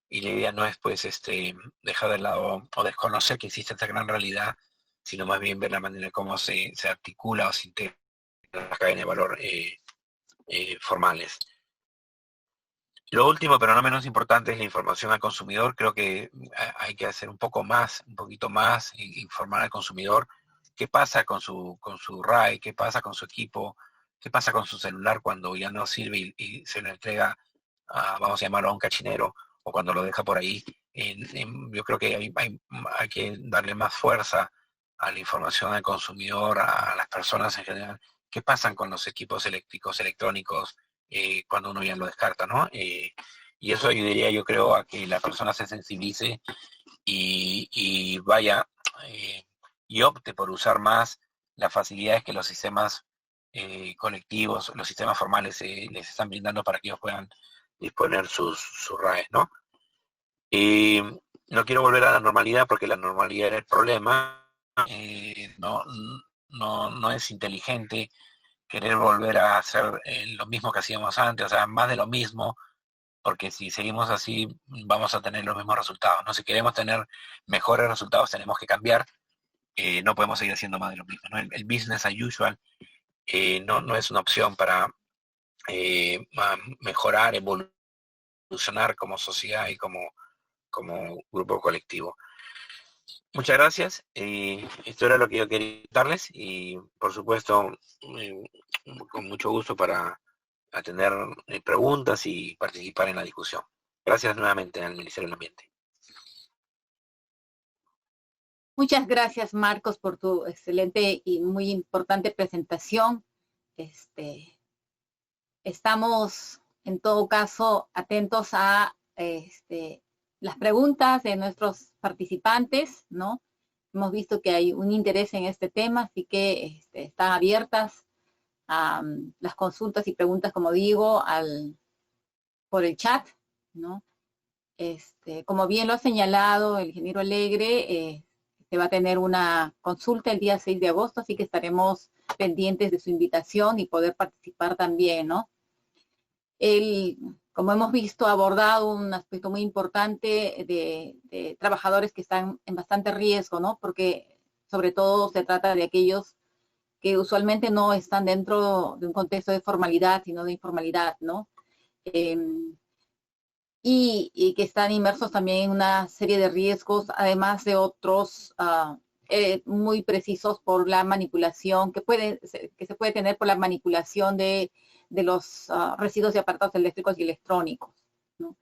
la idea no es pues dejar de lado o desconocer que existe esta gran realidad, sino más bien ver la manera en cómo se articula o se integra las cadenas de valor formales. Lo último, pero no menos importante, es la información al consumidor. Creo que hay que hacer un poquito más, informar al consumidor qué pasa con su RAE, qué pasa con su equipo, qué pasa con su celular cuando ya no sirve y se lo entrega, vamos a llamarlo a un cachinero, o cuando lo deja por ahí. Yo creo que hay que darle más fuerza a la información al consumidor, a las personas en general, qué pasan con los equipos eléctricos, electrónicos, cuando uno ya lo descarta, ¿no? Y eso ayudaría, yo creo, a que la persona se sensibilice y vaya y opte por usar más las facilidades que los sistemas colectivos, los sistemas formales les están brindando para que ellos puedan disponer sus RAEs, ¿no? No quiero volver a la normalidad porque la normalidad era el problema. No es inteligente querer volver a hacer lo mismo que hacíamos antes, o sea, más de lo mismo, porque si seguimos así vamos a tener los mismos resultados, ¿no? Si queremos tener mejores resultados tenemos que cambiar, no podemos seguir haciendo más de lo mismo, ¿no? El business as usual no es una opción para mejorar, evolucionar como sociedad y como grupo colectivo. Muchas gracias. Esto era lo que yo quería darles y por supuesto con mucho gusto para atender preguntas y participar en la discusión. Gracias nuevamente al Ministerio del Ambiente. Muchas gracias, Marcos, por tu excelente y muy importante presentación. Estamos, en todo caso, atentos a las preguntas de nuestros participantes, ¿no? Hemos visto que hay un interés en este tema, así que están abiertas las consultas y preguntas, como digo, por el chat, ¿no? Como bien lo ha señalado el ingeniero Alegre, se va a tener una consulta el día 6 de agosto, así que estaremos pendientes de su invitación y poder participar también, ¿no? Él, como hemos visto, ha abordado un aspecto muy importante de trabajadores que están en bastante riesgo, ¿no? Porque sobre todo se trata de aquellos que usualmente no están dentro de un contexto de formalidad, sino de informalidad, ¿no? y que están inmersos también en una serie de riesgos, además de otros muy precisos por la manipulación que se puede tener por la manipulación de los residuos de aparatos eléctricos y electrónicos, ¿no?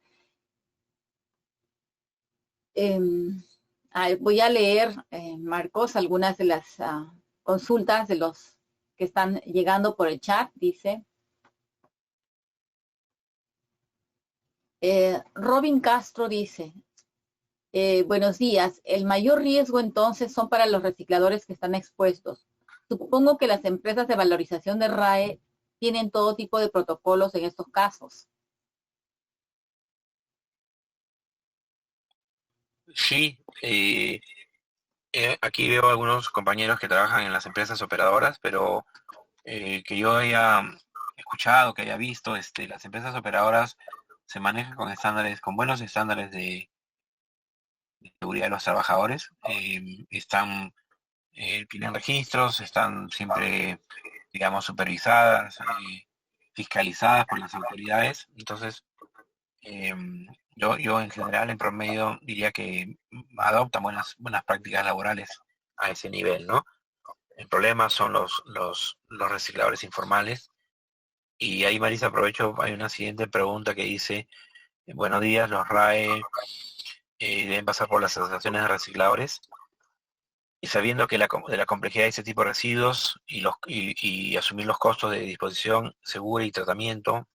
Voy a leer, Marcos, algunas de las consultas de los que están llegando por el chat. Dice, Robin Castro dice, buenos días, el mayor riesgo entonces son para los recicladores que están expuestos. Supongo que las empresas de valorización de RAE tienen todo tipo de protocolos en estos casos. Sí, aquí veo algunos compañeros que trabajan en las empresas operadoras, pero que yo haya escuchado, que haya visto, las empresas operadoras se manejan con estándares, con buenos estándares de seguridad de los trabajadores. Tienen registros, están siempre, digamos, supervisadas, fiscalizadas por las autoridades. Entonces, yo en general, en promedio, diría que adoptan buenas prácticas laborales a ese nivel, ¿no? El problema son los recicladores informales. Y ahí, Marisa, aprovecho, hay una siguiente pregunta que dice, buenos días, los RAE deben pasar por las asociaciones de recicladores. Y sabiendo que de la complejidad de ese tipo de residuos y asumir los costos de disposición segura y tratamiento,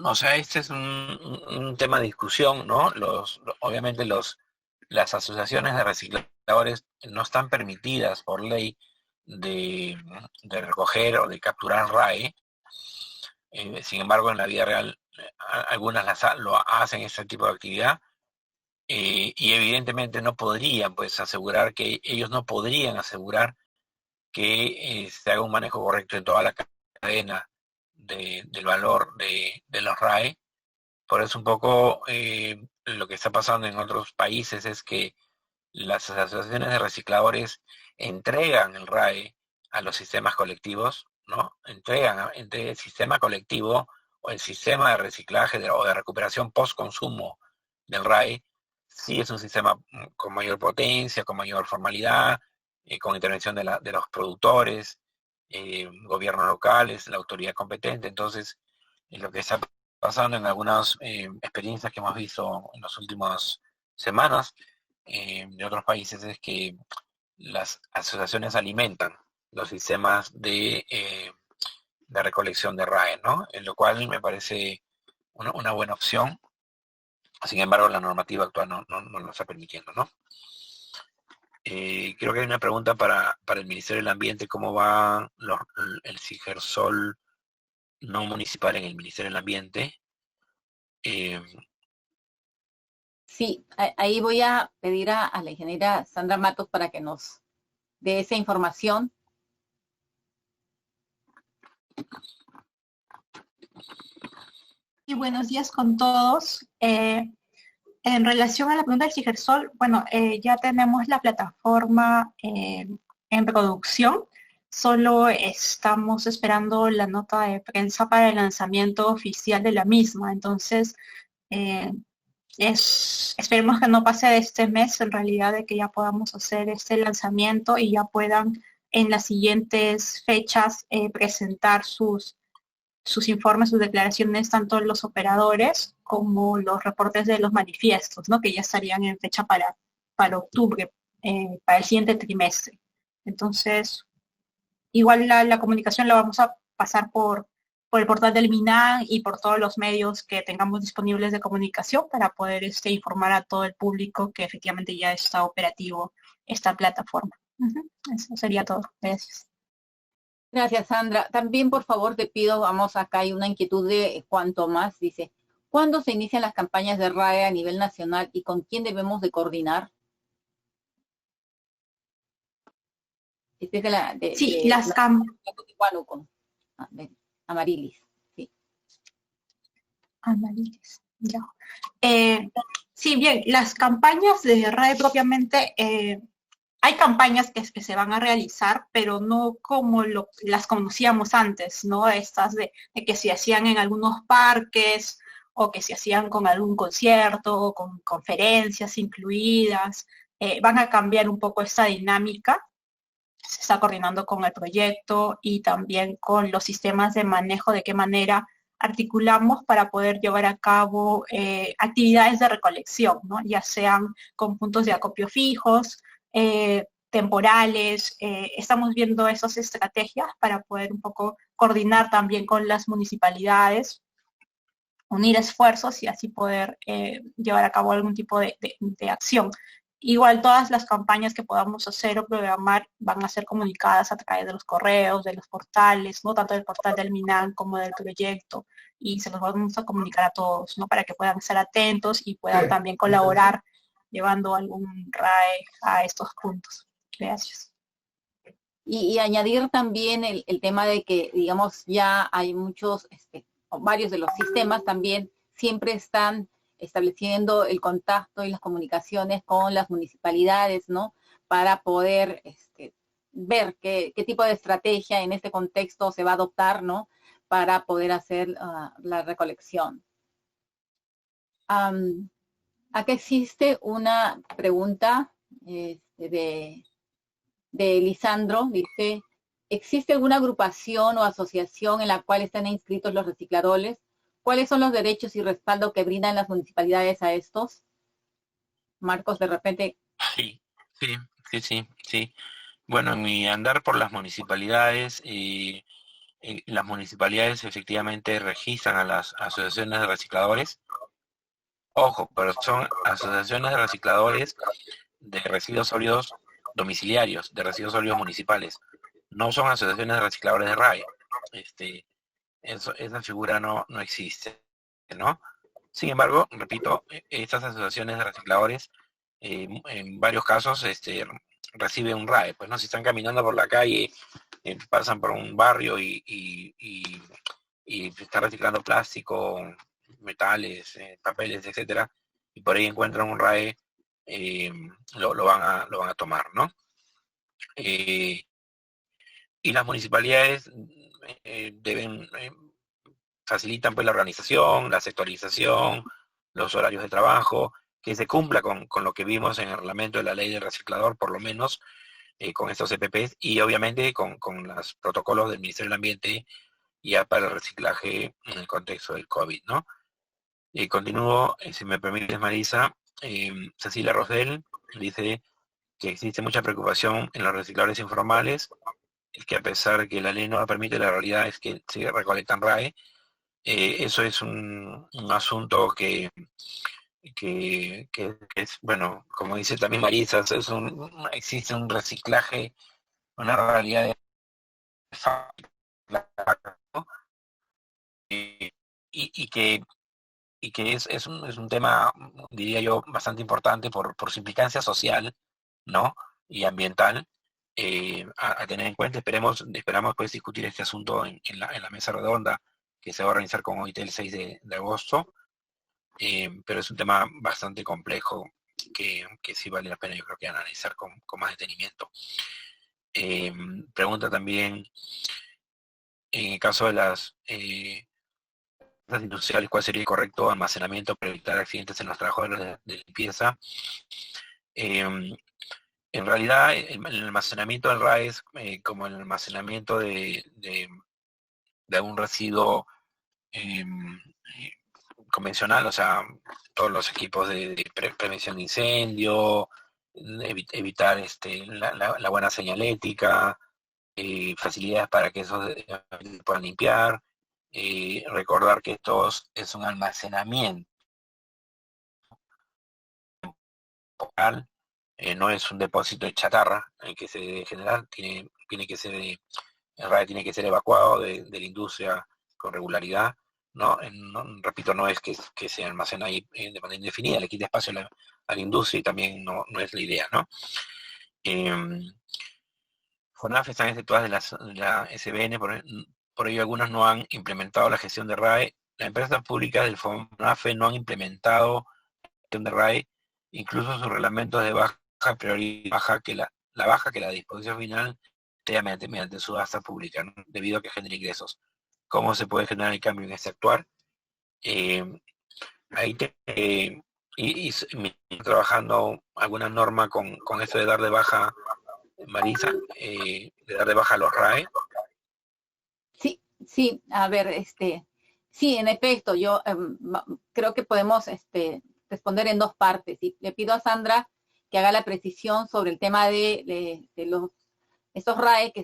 o sea, este es un tema de discusión, ¿no? Obviamente las asociaciones de recicladores no están permitidas por ley de recoger o de capturar RAE. Sin embargo, en la vida real, algunas lo hacen ese tipo de actividad. Y evidentemente no podrían, pues, asegurar que ellos no podrían asegurar que se haga un manejo correcto en toda la cadena del valor de los RAE. Por eso un poco lo que está pasando en otros países es que las asociaciones de recicladores entregan el RAE a los sistemas colectivos, ¿no? Entregan entre el sistema colectivo o el sistema de reciclaje o de recuperación post-consumo del RAE. Sí es un sistema con mayor potencia, con mayor formalidad, con intervención de los productores, gobiernos locales, la autoridad competente. Entonces, lo que está pasando en algunas experiencias que hemos visto en las últimas semanas de otros países es que las asociaciones alimentan los sistemas de recolección de RAE, ¿no? En lo cual me parece una buena opción. Sin embargo, la normativa actual no lo está permitiendo, ¿no? Creo que hay una pregunta para el Ministerio del Ambiente, ¿cómo va el CIGERSOL no municipal en el Ministerio del Ambiente? Sí, ahí voy a pedir a la ingeniera Sandra Matos para que nos dé esa información. Y buenos días con todos. En relación a la pregunta del CIGERSOL, bueno, ya tenemos la plataforma en producción. Solo estamos esperando la nota de prensa para el lanzamiento oficial de la misma. Entonces, esperemos que no pase de este mes, en realidad, de que ya podamos hacer este lanzamiento y ya puedan en las siguientes fechas presentar sus informes, sus declaraciones, tanto los operadores como los reportes de los manifiestos, ¿no? Que ya estarían en fecha para octubre, para el siguiente trimestre. Entonces, igual la comunicación la vamos a pasar por el portal del MINAN y por todos los medios que tengamos disponibles de comunicación para poder informar a todo el público que efectivamente ya está operativo esta plataforma. Eso sería todo. Gracias. Gracias, Sandra. También, por favor, te pido, vamos, acá hay una inquietud de cuanto más, dice, ¿cuándo se inician las campañas de RAE a nivel nacional y con quién debemos de coordinar? Este es las campañas. Amarilis, sí. Amarilis, ya. Sí, bien, las campañas de RAE propiamente hay campañas que se van a realizar, pero no como las conocíamos antes, ¿no? Estas de que se hacían en algunos parques o que se hacían con algún concierto o con conferencias incluidas. Van a cambiar un poco esta dinámica. Se está coordinando con el proyecto y también con los sistemas de manejo, de qué manera articulamos para poder llevar a cabo actividades de recolección, ¿no? Ya sean con puntos de acopio fijos, temporales. Estamos viendo esas estrategias para poder un poco coordinar también con las municipalidades, unir esfuerzos y así poder llevar a cabo algún tipo de acción. Igual todas las campañas que podamos hacer o programar van a ser comunicadas a través de los correos, de los portales, ¿no? Tanto del portal del MINAN como del proyecto, y se los vamos a comunicar a todos, ¿no? Para que puedan estar atentos y puedan también colaborar llevando algún RAE a estos puntos. Gracias. Y añadir también el tema de que, digamos, ya hay muchos, varios de los sistemas también siempre están estableciendo el contacto y las comunicaciones con las municipalidades, ¿no? Para poder ver qué tipo de estrategia en este contexto se va a adoptar, ¿no? Para poder hacer la recolección. Acá existe una pregunta de Lisandro, dice, ¿existe alguna agrupación o asociación en la cual están inscritos los recicladores? ¿Cuáles son los derechos y respaldo que brindan las municipalidades a estos? Marcos, de repente. Sí. Bueno, en mi andar por las municipalidades, las municipalidades efectivamente registran a las asociaciones de recicladores. Ojo, pero son asociaciones de recicladores de residuos sólidos domiciliarios, de residuos sólidos municipales. No son asociaciones de recicladores de RAE. Esa figura no existe, ¿no? Sin embargo, repito, estas asociaciones de recicladores en varios casos reciben un RAE, pues no, si están caminando por la calle, pasan por un barrio y están reciclando plástico, metales, papeles, etcétera, y por ahí encuentran un RAE, lo van a tomar, ¿no? Y las municipalidades facilitan pues la organización, la sectorización, los horarios de trabajo, que se cumpla con lo que vimos en el reglamento de la ley del reciclador, por lo menos con estos EPPs, y obviamente con los protocolos del Ministerio del Ambiente ya para el reciclaje en el contexto del COVID, ¿no? Continúo, si me permites, Marisa. Cecilia Rosell dice que existe mucha preocupación en los recicladores informales, que a pesar de que la ley no lo permite, la realidad es que se recolectan RAE. Eso es un asunto que es, bueno, como dice también Marisa, existe un reciclaje, una realidad de ¿no? y que es un tema, diría yo, bastante importante por su implicancia social, ¿no? Y ambiental, a tener en cuenta. Esperamos pues discutir este asunto en la mesa redonda que se va a organizar con OIT el 6 de agosto, pero es un tema bastante complejo que sí vale la pena, yo creo, que analizar con más detenimiento. Pregunta también, en el caso de las industriales, ¿cuál sería el correcto almacenamiento para evitar accidentes en los trabajadores de limpieza? En realidad, el almacenamiento del RAE es como el almacenamiento de un residuo convencional, o sea, todos los equipos de prevención de incendio, evitar la buena señalética, facilidades para que esos puedan limpiar. Recordar que esto es un almacenamiento temporal, no es un depósito de chatarra que se debe generar, tiene que ser, el RAE tiene que ser evacuado de la industria con regularidad, ¿no? Repito, no es que se almacena ahí de manera indefinida, le quita espacio a la industria y también no es la idea, ¿no? FONAF están exceptuadas de la SBN, por ello algunas no han implementado la gestión de RAE. Las empresas públicas del FONAFE no han implementado la gestión de RAE, incluso sus reglamentos de baja prioridad, baja que la la baja que la disposición final sea mediante subasta pública, ¿no? Debido a que genera ingresos. ¿Cómo se puede generar el cambio en ese actuar? Ahí trabajando alguna norma con eso de dar de baja, Marisa, de dar de baja a los RAE. Sí, a ver, sí, en efecto, yo creo que podemos responder en dos partes. Y le pido a Sandra que haga la precisión sobre el tema de estos RAE que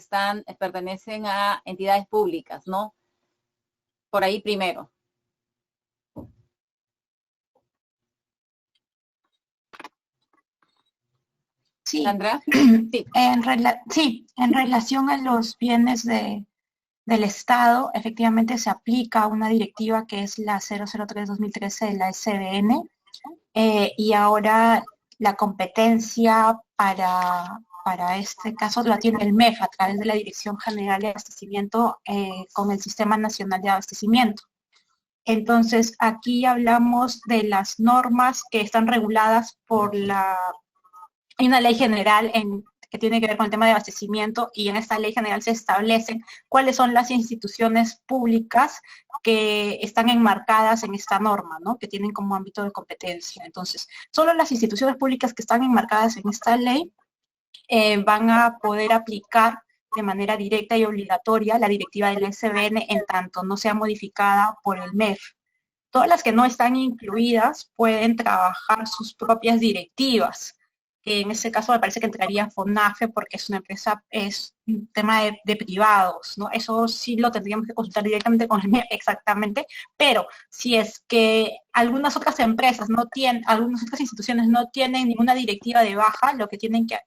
pertenecen a entidades públicas, ¿no? Por ahí primero. Sí, Sandra. Sí, en relación a los bienes del Estado, efectivamente se aplica una directiva que es la 003-2013 de la SBN, y ahora la competencia para este caso la tiene el MEF a través de la Dirección General de Abastecimiento con el Sistema Nacional de Abastecimiento. Entonces, aquí hablamos de las normas que están reguladas por hay una ley general que tiene que ver con el tema de abastecimiento, y en esta ley general se establecen cuáles son las instituciones públicas que están enmarcadas en esta norma, ¿no? Que tienen como ámbito de competencia. Entonces, solo las instituciones públicas que están enmarcadas en esta ley van a poder aplicar de manera directa y obligatoria la directiva del SBN en tanto no sea modificada por el MEF. Todas las que no están incluidas pueden trabajar sus propias directivas, que en ese caso me parece que entraría FONAFE porque es una empresa, es un tema de privados, ¿no? Eso sí lo tendríamos que consultar directamente con el MEF exactamente, pero si es que algunas otras empresas algunas otras instituciones no tienen ninguna directiva de baja, lo que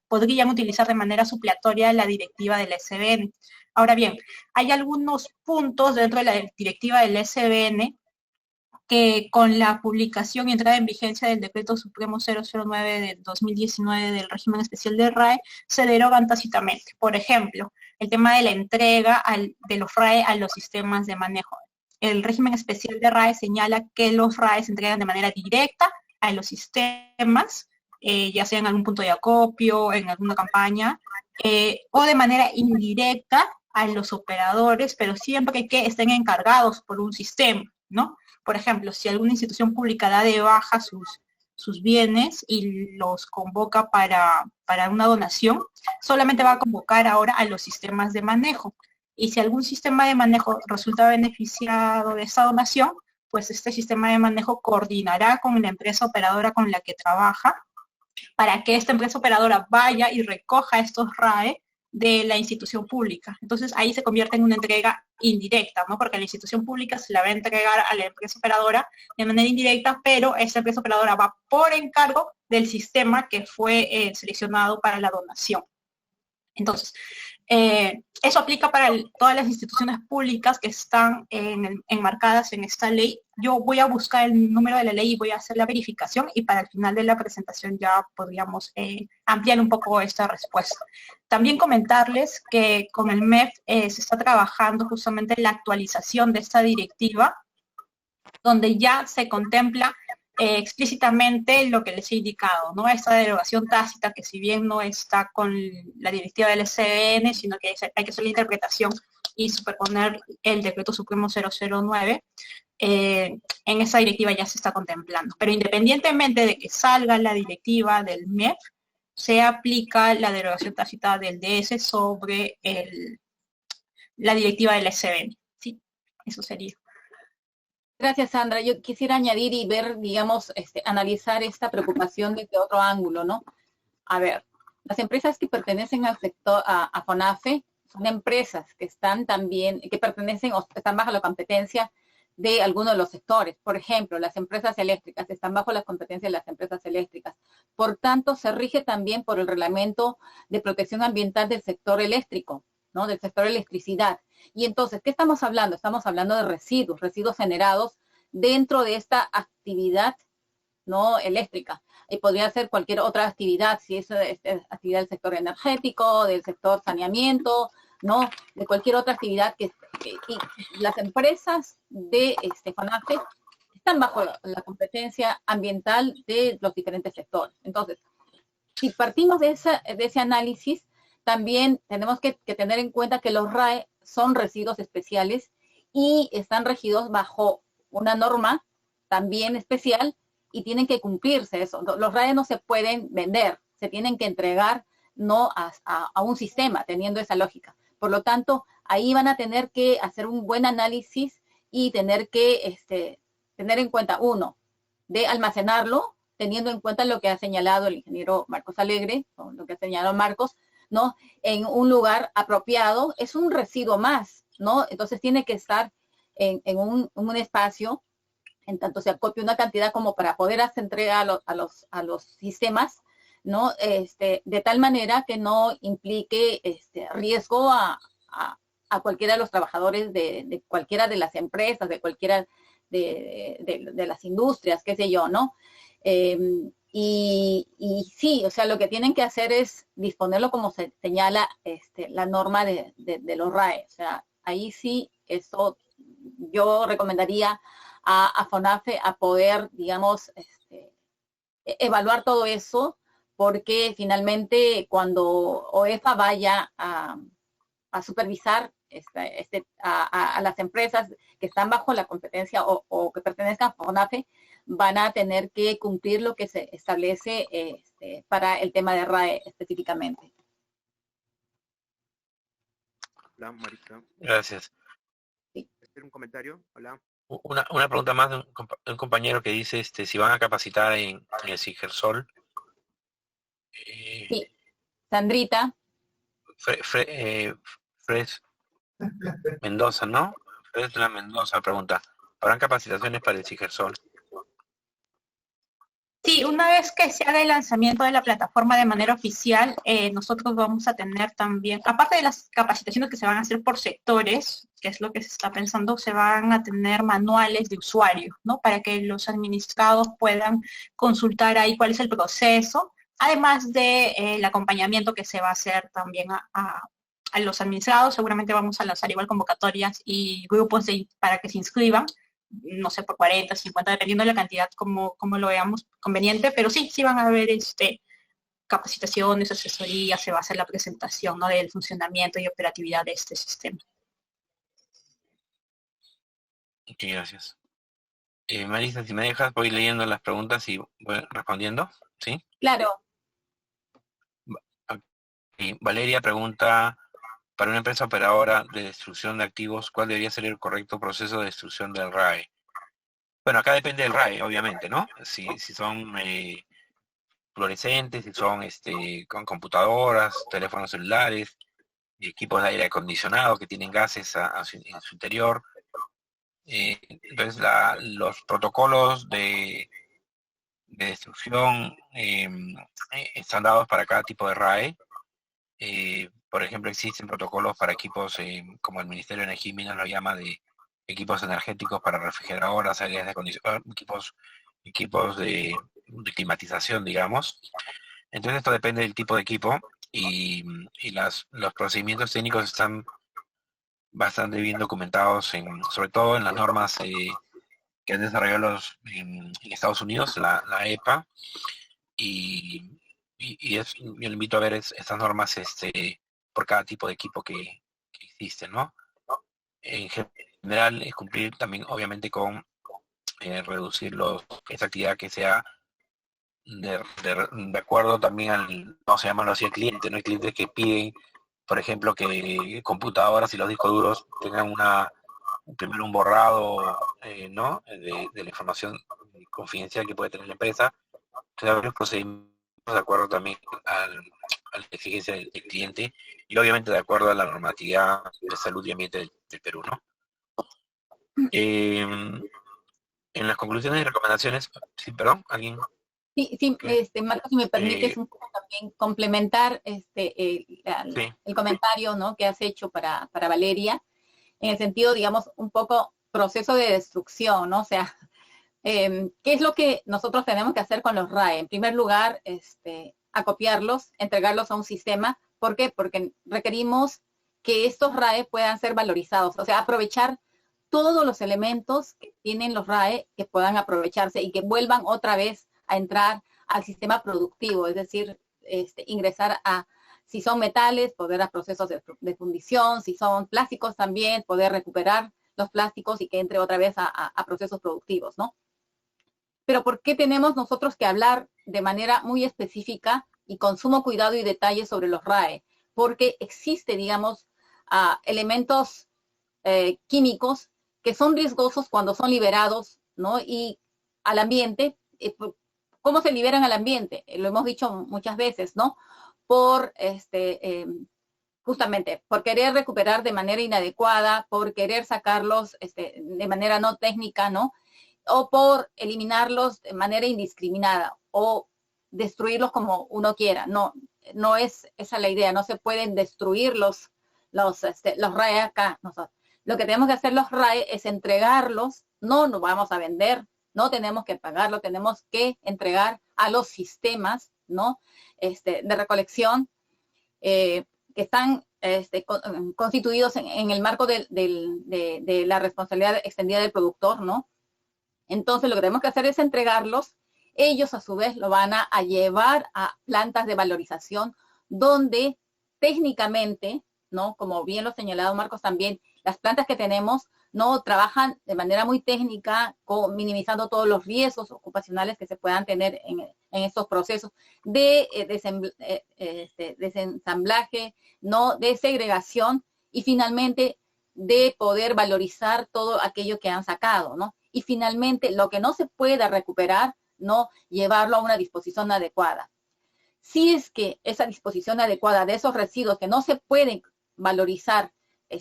podrían utilizar de manera supletoria la directiva del SBN. Ahora bien, hay algunos puntos dentro de la directiva del SBN que con la publicación y entrada en vigencia del Decreto Supremo 009 de 2019 del régimen especial de RAE se derogan tácitamente. Por ejemplo, el tema de la entrega de los RAE a los sistemas de manejo. El régimen especial de RAE señala que los RAE se entregan de manera directa a los sistemas, ya sea en algún punto de acopio, en alguna campaña, o de manera indirecta a los operadores, pero siempre que estén encargados por un sistema, ¿no? Por ejemplo, si alguna institución pública da de baja sus bienes y los convoca para una donación, solamente va a convocar ahora a los sistemas de manejo. Y si algún sistema de manejo resulta beneficiado de esa donación, pues este sistema de manejo coordinará con la empresa operadora con la que trabaja para que esta empresa operadora vaya y recoja estos RAE de la institución pública. Entonces ahí se convierte en una entrega indirecta, ¿no? Porque la institución pública se la va a entregar a la empresa operadora de manera indirecta, pero esa empresa operadora va por encargo del sistema que fue seleccionado para la donación. Entonces, eso aplica para todas las instituciones públicas que están enmarcadas en esta ley. Yo voy a buscar el número de la ley y voy a hacer la verificación, y para el final de la presentación ya podríamos ampliar un poco esta respuesta. También comentarles que con el MEF se está trabajando justamente en la actualización de esta directiva, donde ya se contempla explícitamente lo que les he indicado, ¿no? Esta derogación tácita que si bien no está con la directiva del SBN, sino que hay que hacer la interpretación y superponer el Decreto Supremo 009, en esa directiva ya se está contemplando. Pero independientemente de que salga la directiva del MEF, se aplica la derogación tácita del DS sobre la directiva del SBN. ¿Sí? Eso sería. Gracias, Sandra. Yo quisiera añadir y ver, digamos, analizar esta preocupación desde otro ángulo, ¿no? A ver, las empresas que pertenecen al sector, a FONAFE, son empresas que están también, que pertenecen o están bajo la competencia de algunos de los sectores. Por ejemplo, las empresas eléctricas están bajo la competencia de las empresas eléctricas. Por tanto, se rige también por el Reglamento de Protección Ambiental del sector eléctrico, ¿no? Del sector electricidad. Y entonces, ¿qué estamos hablando? Estamos hablando de residuos generados dentro de esta actividad, ¿no? Eléctrica. Y podría ser cualquier otra actividad, si es actividad del sector energético, del sector saneamiento, ¿no? De cualquier otra actividad y las empresas de FONAFE están bajo la competencia ambiental de los diferentes sectores. Entonces, si partimos de ese análisis, también tenemos que tener en cuenta que los RAE son residuos especiales y están regidos bajo una norma también especial y tienen que cumplirse eso. Los RAE no se pueden vender, se tienen que entregar no a un sistema, teniendo esa lógica. Por lo tanto, ahí van a tener que hacer un buen análisis y tener que tener en cuenta, uno, de almacenarlo, teniendo en cuenta lo que ha señalado el ingeniero Marcos Alegre, o lo que ha señalado Marcos, ¿no? En un lugar apropiado, es un residuo más, ¿no? Entonces tiene que estar en un espacio, en tanto se acopie una cantidad como para poder hacer entrega a los sistemas, ¿no? De tal manera que no implique riesgo a cualquiera de los trabajadores de cualquiera de las empresas, de cualquiera de las industrias, qué sé yo, ¿no? Y sí, o sea, lo que tienen que hacer es disponerlo como se señala la norma de los RAE. O sea, ahí sí, eso yo recomendaría a FONAFE a poder, digamos, evaluar todo eso, porque finalmente cuando OEFA vaya a supervisar a las empresas que están bajo la competencia o que pertenezcan a FONAFE, van a tener que cumplir lo que se establece para el tema de RAE específicamente. Hola, Marisa. Gracias. Sí. ¿Hacer un comentario? Hola. Una pregunta más de un compañero que dice si van a capacitar en el Sigersol. Sí. Sandrita. Fred Mendoza, ¿no? Fred Mendoza pregunta, ¿habrán capacitaciones para el Sigersol? Sí, una vez que se haga el lanzamiento de la plataforma de manera oficial, nosotros vamos a tener también, aparte de las capacitaciones que se van a hacer por sectores, que es lo que se está pensando, se van a tener manuales de usuario, ¿no? Para que los administrados puedan consultar ahí cuál es el proceso, además de el acompañamiento que se va a hacer también a los administrados. Seguramente vamos a lanzar igual convocatorias y grupos para que se inscriban, no sé, por 40, 50, dependiendo de la cantidad como lo veamos conveniente, pero sí van a haber capacitaciones, asesorías, se va a hacer la presentación, ¿no? Del funcionamiento y operatividad de este sistema. Ok, gracias. Marisa, si me dejas, voy leyendo las preguntas y voy respondiendo, ¿sí? Claro. Valeria pregunta, para una empresa operadora de destrucción de activos, ¿cuál debería ser el correcto proceso de destrucción del RAE? Bueno, acá depende del RAE, obviamente, ¿no? Si son fluorescentes, si son con computadoras, teléfonos celulares, equipos de aire acondicionado que tienen gases en su interior. Entonces, los protocolos de destrucción están dados para cada tipo de RAE. Por ejemplo, existen protocolos para equipos como el Ministerio de Energía y Minas lo llama de equipos energéticos para refrigeradoras, áreas de acondicionado, equipos de climatización, digamos. Entonces esto depende del tipo de equipo y los procedimientos técnicos están bastante bien documentados, sobre todo en las normas que han desarrollado en Estados Unidos, la EPA, y yo le invito a ver estas normas por cada tipo de equipo que existe, ¿no? En general es cumplir también obviamente con reducir esa actividad que sea de acuerdo también al, vamos a llamarlo así, al cliente, ¿no? Hay clientes que piden, por ejemplo, que computadoras y los discos duros tengan primero un borrado, ¿no? De la información confidencial que puede tener la empresa. Entonces, hay varios procedimientos de acuerdo también a la exigencia del cliente y obviamente de acuerdo a la normatividad de salud y ambiente del Perú, ¿no? En las conclusiones y recomendaciones, sí, perdón, alguien. Sí, Marcos, si me permites un poco también complementar el comentario, ¿no? Que has hecho para Valeria, en el sentido, digamos, un poco proceso de destrucción, ¿no? O sea, ¿qué es lo que nosotros tenemos que hacer con los RAE? En primer lugar, acopiarlos, entregarlos a un sistema. ¿Por qué? Porque requerimos que estos RAE puedan ser valorizados, o sea, aprovechar todos los elementos que tienen los RAE que puedan aprovecharse y que vuelvan otra vez a entrar al sistema productivo, es decir, ingresar a, si son metales, poder a procesos de fundición, si son plásticos también, poder recuperar los plásticos y que entre otra vez a procesos productivos, ¿no? Pero ¿por qué tenemos nosotros que hablar de manera muy específica y con sumo cuidado y detalle sobre los RAE? Porque existe, digamos, elementos químicos que son riesgosos cuando son liberados, ¿no? Y al ambiente, ¿cómo se liberan al ambiente? Lo hemos dicho muchas veces, ¿no? Por, justamente, por querer recuperar de manera inadecuada, por querer sacarlos de manera no técnica, ¿no? O por eliminarlos de manera indiscriminada, o destruirlos como uno quiera. No es esa la idea, no se pueden destruir los RAE acá. Lo que tenemos que hacer los RAE es entregarlos, no nos vamos a vender, no tenemos que pagarlo, tenemos que entregar a los sistemas, ¿no? De recolección que están constituidos en el marco de la responsabilidad extendida del productor, ¿no? Entonces lo que tenemos que hacer es entregarlos. Ellos a su vez lo van a llevar a plantas de valorización donde técnicamente, ¿no? Como bien lo ha señalado Marcos también, las plantas que tenemos no trabajan de manera muy técnica, minimizando todos los riesgos ocupacionales que se puedan tener en estos procesos de desensamblaje, ¿no? De segregación y finalmente de poder valorizar todo aquello que han sacado, ¿no? Y finalmente lo que no se pueda recuperar, ¿no? Llevarlo a una disposición adecuada. Si es que esa disposición adecuada de esos residuos que no se pueden valorizar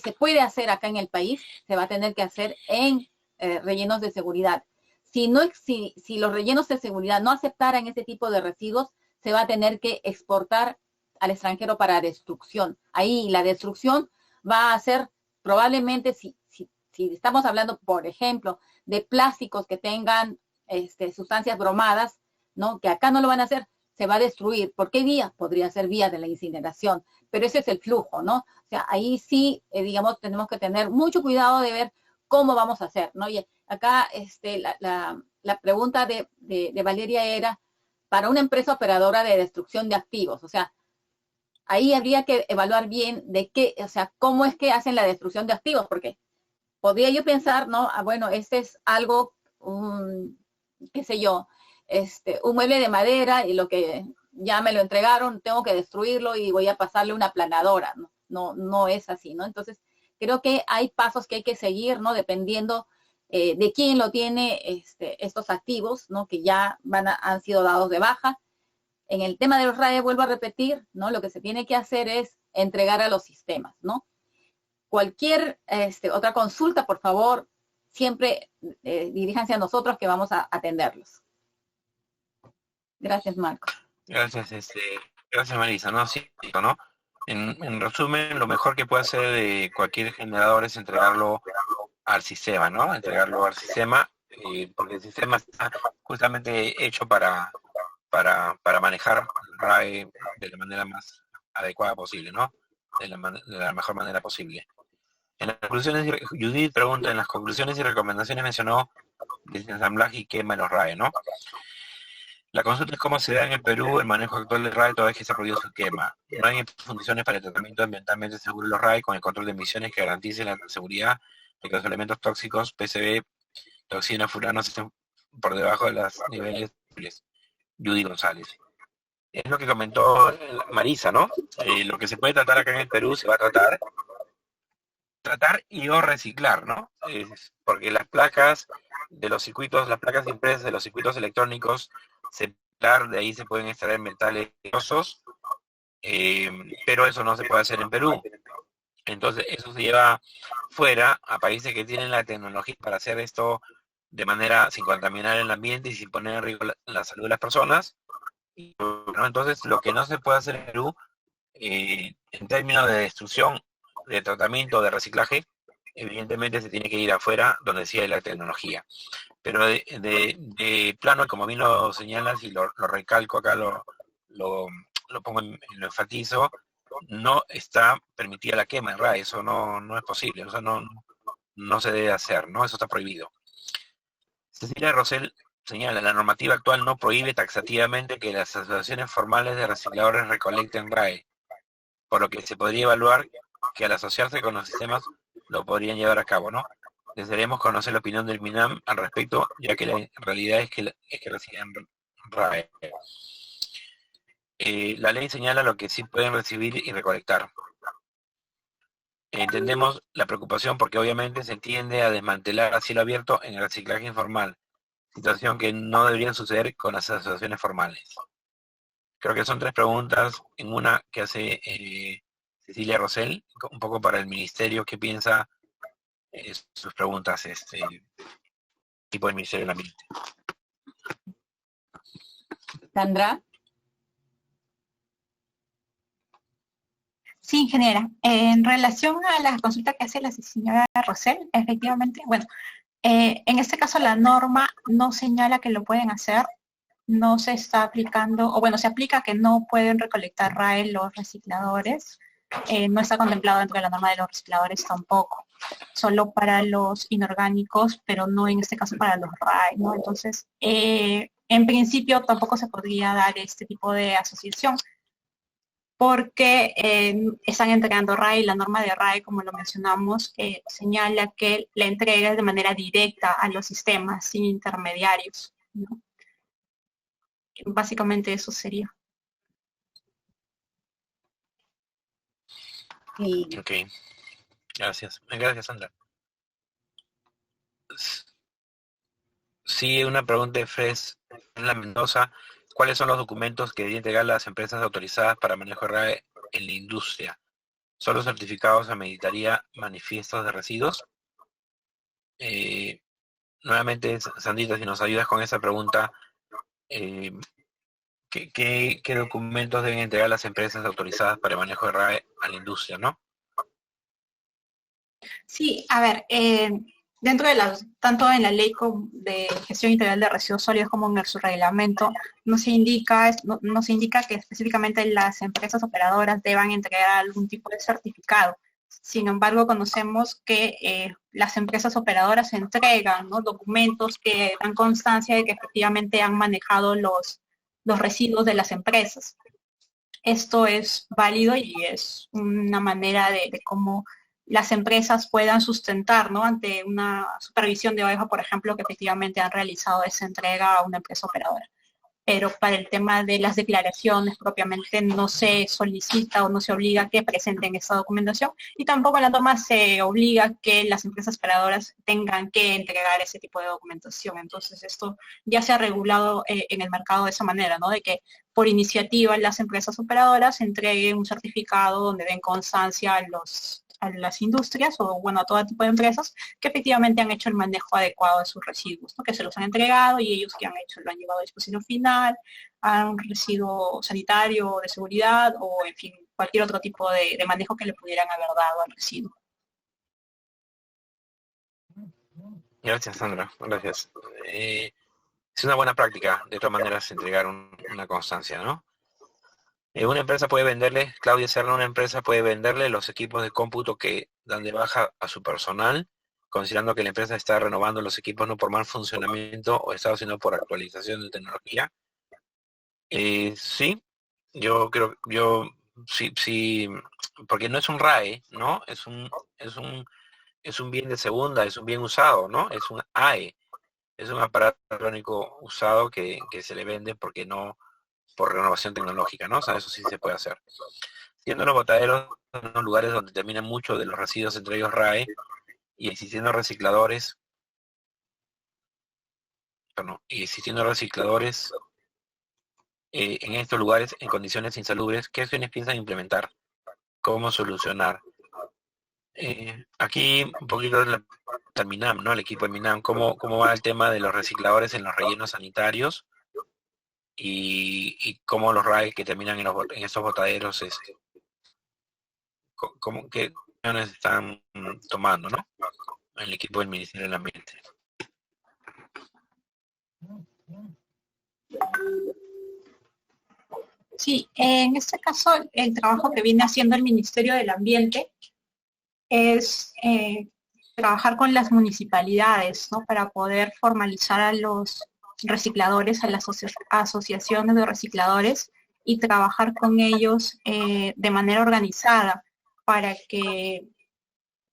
se puede hacer acá en el país, se va a tener que hacer en rellenos de seguridad. Si los rellenos de seguridad no aceptaran ese tipo de residuos, se va a tener que exportar al extranjero para destrucción. Ahí la destrucción va a ser probablemente, si estamos hablando, por ejemplo, de plásticos que tengan sustancias bromadas, ¿no? Que acá no lo van a hacer, se va a destruir. ¿Por qué vía? Podría ser vía de la incineración, pero ese es el flujo, ¿no? O sea, ahí sí, digamos, tenemos que tener mucho cuidado de ver cómo vamos a hacer, ¿no? Y acá la pregunta de Valeria era para una empresa operadora de destrucción de activos, o sea, ahí habría que evaluar bien de qué, o sea, cómo es que hacen la destrucción de activos, porque podría yo pensar, ¿no? Bueno, este es algo, qué sé yo, un mueble de madera y lo que ya me lo entregaron, tengo que destruirlo y voy a pasarle una aplanadora, ¿no? No es así, ¿no? Entonces, creo que hay pasos que hay que seguir, ¿no? Dependiendo de quién lo tiene estos activos, ¿no? Que ya han sido dados de baja. En el tema de los RAE, vuelvo a repetir, ¿no? Lo que se tiene que hacer es entregar a los sistemas, ¿no? Cualquier otra consulta, por favor, siempre diríjanse a nosotros que vamos a atenderlos. Gracias, Marco. Gracias, gracias Marisa, ¿no? Sí, ¿no? En resumen, lo mejor que puede hacer cualquier generador es entregarlo al sistema, ¿no? Entregarlo al sistema, porque el sistema está justamente hecho para manejar RAE de la manera más adecuada posible, ¿no? De la mejor manera posible. En las conclusiones, Judith pregunta, en las conclusiones y recomendaciones mencionó desensamblaje y quema en los RAE, ¿no? La consulta es cómo se da en el Perú el manejo actual del RAE toda vez que se ha prohibido su quema. No hay funciones para el tratamiento ambientalmente seguro de los RAE con el control de emisiones que garanticen la seguridad de que los elementos tóxicos, PCB, toxina, furano, estén por debajo de los niveles. Judy González. Es lo que comentó Marisa, ¿no? Lo que se puede tratar acá en el Perú se va a tratar y o reciclar, ¿no? Porque las placas de los circuitos, las placas impresas de los circuitos electrónicos, de ahí se pueden extraer metales preciosos, pero eso no se puede hacer en Perú. Entonces eso se lleva fuera a países que tienen la tecnología para hacer esto de manera sin contaminar el ambiente y sin poner en riesgo la salud de las personas. ¿No? Entonces lo que no se puede hacer en Perú, en términos de destrucción, de tratamiento, de reciclaje, evidentemente se tiene que ir afuera donde sí hay la tecnología. Pero de plano, como bien lo señalas y lo recalco acá, lo pongo lo enfatizo, no está permitida la quema en RAE, eso no es posible, o sea, no se debe hacer, ¿no? Eso está prohibido. Cecilia Rosell señala, la normativa actual no prohíbe taxativamente que las asociaciones formales de recicladores recolecten RAE, por lo que se podría evaluar que al asociarse con los sistemas lo podrían llevar a cabo, ¿no? Desearíamos conocer la opinión del MINAM al respecto, ya que la realidad es que reciben RAE. La ley señala lo que sí pueden recibir y recolectar. Entendemos la preocupación porque obviamente se tiende a desmantelar a cielo abierto en el reciclaje informal, situación que no debería suceder con las asociaciones formales. Creo que son 3 preguntas en una que hace Cecilia Rosell, un poco para el ministerio, ¿qué piensa sus preguntas tipo del Ministerio del Ambiente? Sandra. Sí, ingeniera. En relación a la consulta que hace la señora Rosell, efectivamente, bueno, en este caso la norma no señala que lo pueden hacer, no se está aplicando, o bueno, se aplica que no pueden recolectar RAE los recicladores, no está contemplado dentro de la norma de los recicladores tampoco, solo para los inorgánicos, pero no en este caso para los RAE, ¿no? Entonces, en principio tampoco se podría dar este tipo de asociación, porque están entregando RAE y la norma de RAE, como lo mencionamos, señala que la entrega es de manera directa a los sistemas, sin intermediarios, ¿no? Básicamente eso sería. Sí. Ok, gracias. Gracias, Sandra. Sí, una pregunta de Fres en la Mendoza. ¿Cuáles son los documentos que deben entregar las empresas autorizadas para manejo de RAE en la industria? ¿Solo certificados a meditaría manifiestos de residuos? Nuevamente, Sandrita, si nos ayudas con esa pregunta, ¿qué documentos deben entregar las empresas autorizadas para el manejo de RAE a la industria, no? Sí, a ver, dentro de tanto en la ley de gestión integral de residuos sólidos como en su reglamento, no se indica que específicamente las empresas operadoras deban entregar algún tipo de certificado. Sin embargo, conocemos que las empresas operadoras entregan, ¿no?, documentos que dan constancia de que efectivamente han manejado los residuos de las empresas. Esto es válido y es una manera de cómo las empresas puedan sustentar, ¿no?, ante una supervisión de OEJA, por ejemplo, que efectivamente han realizado esa entrega a una empresa operadora. Pero para el tema de las declaraciones propiamente no se solicita o no se obliga que presenten esta documentación, y tampoco en la norma se obliga que las empresas operadoras tengan que entregar ese tipo de documentación. Entonces esto ya se ha regulado en el mercado de esa manera, ¿no?, de que por iniciativa las empresas operadoras entreguen un certificado donde den constancia a las industrias o bueno, a todo tipo de empresas que efectivamente han hecho el manejo adecuado de sus residuos, ¿no?, que se los han entregado y ellos que han hecho lo han llevado a disposición final, a un residuo sanitario, de seguridad o en fin, cualquier otro tipo de manejo que le pudieran haber dado al residuo. Gracias, Sandra. Gracias. Es una buena práctica, de todas maneras, entregar una constancia, ¿no? Una empresa puede venderle, Claudia Serna, una empresa puede venderle los equipos de cómputo que dan de baja a su personal, considerando que la empresa está renovando los equipos no por mal funcionamiento o está sino por actualización de tecnología. Sí, sí, porque no es un RAE, ¿no? Es un bien de segunda, es un bien usado, ¿no? Es un AE, es un aparato electrónico usado que se le vende porque no por renovación tecnológica, ¿no? O sea, eso sí se puede hacer. Siendo los botaderos unos lugares donde terminan muchos de los residuos, entre ellos RAE, y existiendo recicladores, en estos lugares en condiciones insalubres, ¿qué acciones piensan implementar? ¿Cómo solucionar? Aquí un poquito del MINAM, ¿no? El equipo de MINAM, ¿cómo va el tema de los recicladores en los rellenos sanitarios? Y cómo los RAE que terminan en esos botaderos, qué acciones están tomando, ¿no?, el equipo del Ministerio del Ambiente. Sí, en este caso el trabajo que viene haciendo el Ministerio del Ambiente es trabajar con las municipalidades, ¿no?, para poder formalizar a los recicladores, a las asociaciones de recicladores y trabajar con ellos de manera organizada para que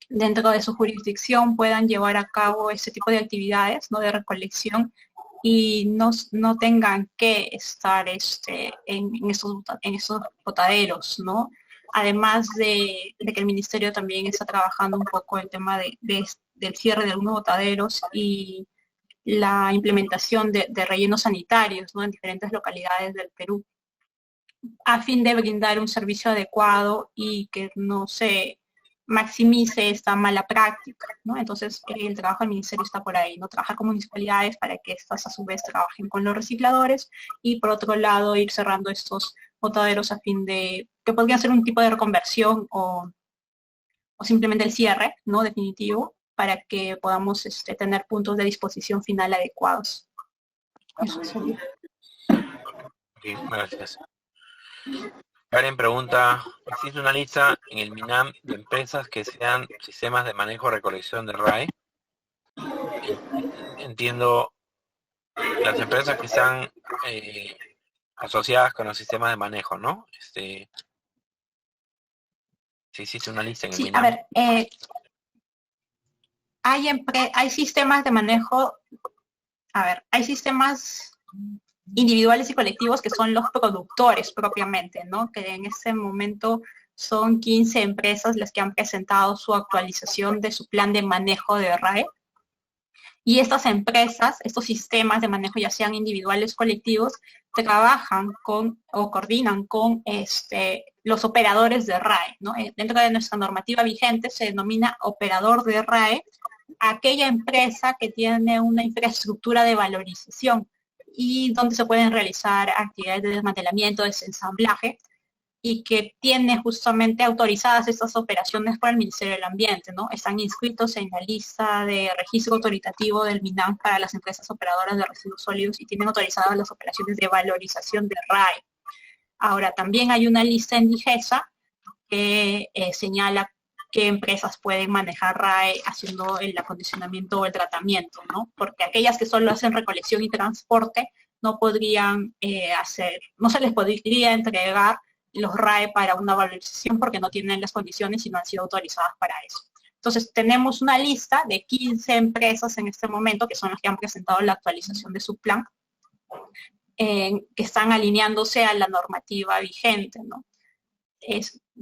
dentro de su jurisdicción puedan llevar a cabo ese tipo de actividades, ¿no?, de recolección y no tengan que estar en esos botaderos, ¿no? Además de que el ministerio también está trabajando un poco el tema del cierre de algunos botaderos y la implementación de rellenos sanitarios, ¿no?, en diferentes localidades del Perú, a fin de brindar un servicio adecuado y que no se maximice esta mala práctica, ¿no? Entonces, el trabajo del ministerio está por ahí, ¿no? Trabajar con municipalidades para que estas a su vez trabajen con los recicladores y por otro lado ir cerrando estos botaderos a fin de que podrían ser un tipo de reconversión o simplemente el cierre, ¿no?, definitivo, para que podamos tener puntos de disposición final adecuados. Eso sería. Sí, gracias. Karen pregunta, ¿existe una lista en el MINAM de empresas que sean sistemas de manejo y recolección de RAE? Entiendo las empresas que están asociadas con los sistemas de manejo, ¿no? Si existe una lista en el MINAM. A ver, hay sistemas de manejo, hay sistemas individuales y colectivos que son los productores propiamente, ¿no? Que en este momento son 15 empresas las que han presentado su actualización de su plan de manejo de RAE. Y estas empresas, estos sistemas de manejo, ya sean individuales o colectivos, trabajan con o coordinan con los operadores de RAE, ¿no? Dentro de nuestra normativa vigente se denomina operador de RAE aquella empresa que tiene una infraestructura de valorización y donde se pueden realizar actividades de desmantelamiento, desensamblaje, y que tiene justamente autorizadas estas operaciones por el Ministerio del Ambiente, ¿no? Están inscritos en la lista de registro autoritativo del MINAM para las empresas operadoras de residuos sólidos y tienen autorizadas las operaciones de valorización de RAE. Ahora, también hay una lista en DIGESA que señala qué empresas pueden manejar RAE haciendo el acondicionamiento o el tratamiento, ¿no? Porque aquellas que solo hacen recolección y transporte no podrían no se les podría entregar los RAE para una valorización porque no tienen las condiciones y no han sido autorizadas para eso. Entonces, tenemos una lista de 15 empresas en este momento, que son las que han presentado la actualización de su plan, que están alineándose a la normativa vigente, ¿no?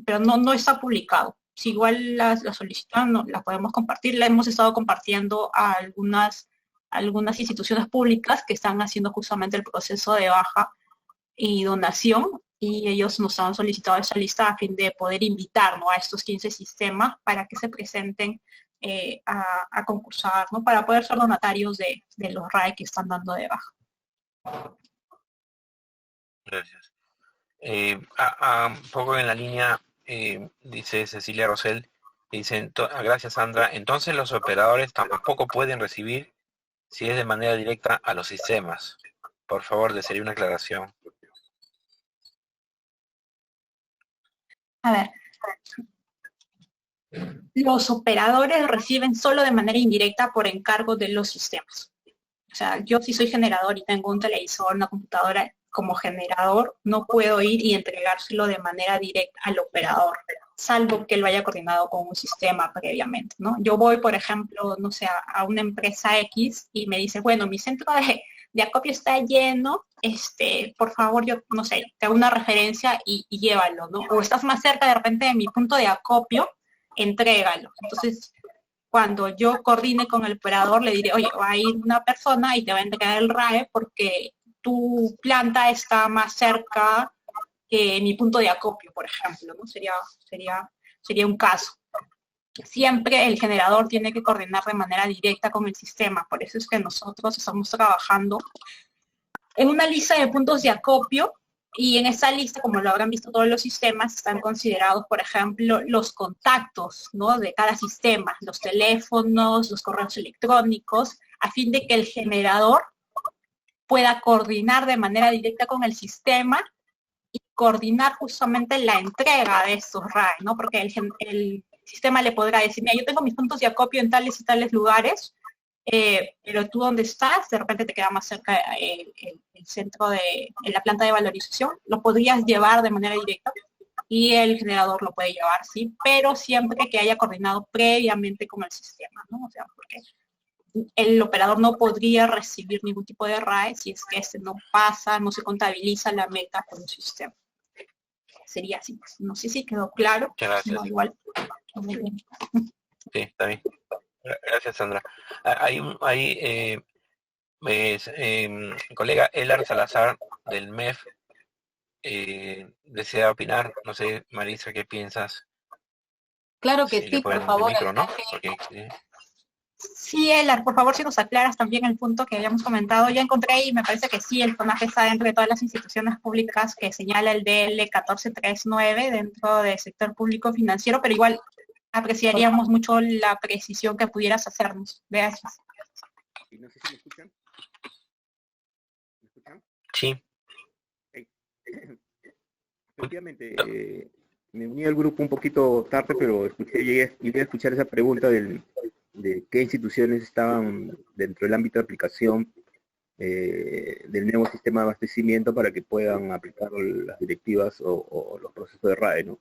Pero no está publicado. Si igual la solicitan, no, la podemos compartir. La hemos estado compartiendo a algunas instituciones públicas que están haciendo justamente el proceso de baja y donación, y ellos nos han solicitado esa lista a fin de poder invitar, ¿no?, a estos 15 sistemas para que se presenten a concursar, ¿no?, para poder ser donatarios de los RAE que están dando de baja. Gracias. Un poco en la línea, dice Cecilia Rosell, dice, gracias Sandra, entonces los operadores tampoco pueden recibir si es de manera directa a los sistemas. Por favor, desearía una aclaración. A ver, los operadores reciben solo de manera indirecta por encargo de los sistemas. O sea, yo si soy generador y tengo un televisor, una computadora como generador, no puedo ir y entregárselo de manera directa al operador, salvo que él vaya coordinado con un sistema previamente, ¿no? Yo voy, por ejemplo, no sé, a una empresa X y me dice, bueno, mi centro de acopio está lleno, por favor, yo, no sé, te hago una referencia y llévalo, ¿no? O estás más cerca de repente de mi punto de acopio, entrégalo. Entonces, cuando yo coordine con el operador, le diré, oye, va a ir una persona y te va a entregar el RAE porque tu planta está más cerca que mi punto de acopio, por ejemplo, ¿no? Sería un caso. Siempre el generador tiene que coordinar de manera directa con el sistema, por eso es que nosotros estamos trabajando en una lista de puntos de acopio y en esa lista, como lo habrán visto todos los sistemas, están considerados, por ejemplo, los contactos, ¿no?, de cada sistema, los teléfonos, los correos electrónicos, a fin de que el generador pueda coordinar de manera directa con el sistema y coordinar justamente la entrega de estos RAE, ¿no? Porque el sistema le podrá decir, mira, yo tengo mis puntos de acopio en tales y tales lugares, pero tú donde estás, de repente te queda más cerca el centro en la planta de valorización, lo podrías llevar de manera directa y el generador lo puede llevar, sí, pero siempre que haya coordinado previamente con el sistema, ¿no? O sea, porque el operador no podría recibir ningún tipo de RAE si es que este no pasa, no se contabiliza la meta con el sistema. Sería así. No sé si quedó claro. Muchas gracias. No, igual. Sí, está bien. Gracias, Sandra. Colega Elar Salazar del MEF desea opinar. No sé, Marisa, ¿qué piensas? Claro que Si le sí, pueden por dar el favor. micro, ¿no? Porque, Sí, Elar, por favor, si nos aclaras también el punto que habíamos comentado. Ya encontré y me parece que sí, el FONAF está dentro de todas las instituciones públicas que señala el DL 1439 dentro del sector público financiero, pero igual apreciaríamos mucho la precisión que pudieras hacernos. Gracias. Y no sé si me escuchan. ¿Me escuchan? sí. Efectivamente, me uní al grupo un poquito tarde, pero llegué a escuchar esa pregunta de qué instituciones estaban dentro del ámbito de aplicación del nuevo sistema de abastecimiento para que puedan aplicar las directivas o los procesos de RAE, ¿no?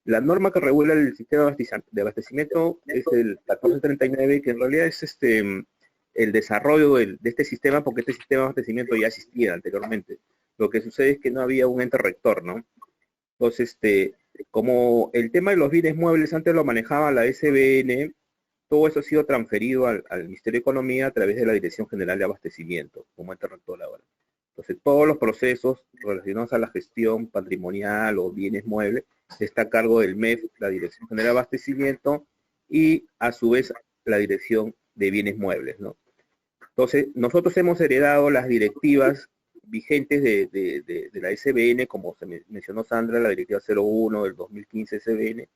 La norma que regula el sistema de abastecimiento es el 1439, que en realidad es el desarrollo de este sistema, porque este sistema de abastecimiento ya existía anteriormente. Lo que sucede es que no había un ente rector, ¿no? Entonces, como el tema de los bienes muebles antes lo manejaba la SBN, todo eso ha sido transferido al Ministerio de Economía a través de la Dirección General de Abastecimiento, como ente rector ahora. Entonces, todos los procesos relacionados a la gestión patrimonial o bienes muebles está a cargo del MEF, la Dirección General de Abastecimiento, y a su vez la Dirección de Bienes Muebles, ¿no? Entonces, nosotros hemos heredado las directivas vigentes de la SBN, como se mencionó Sandra, la directiva 01 del 2015 SBN,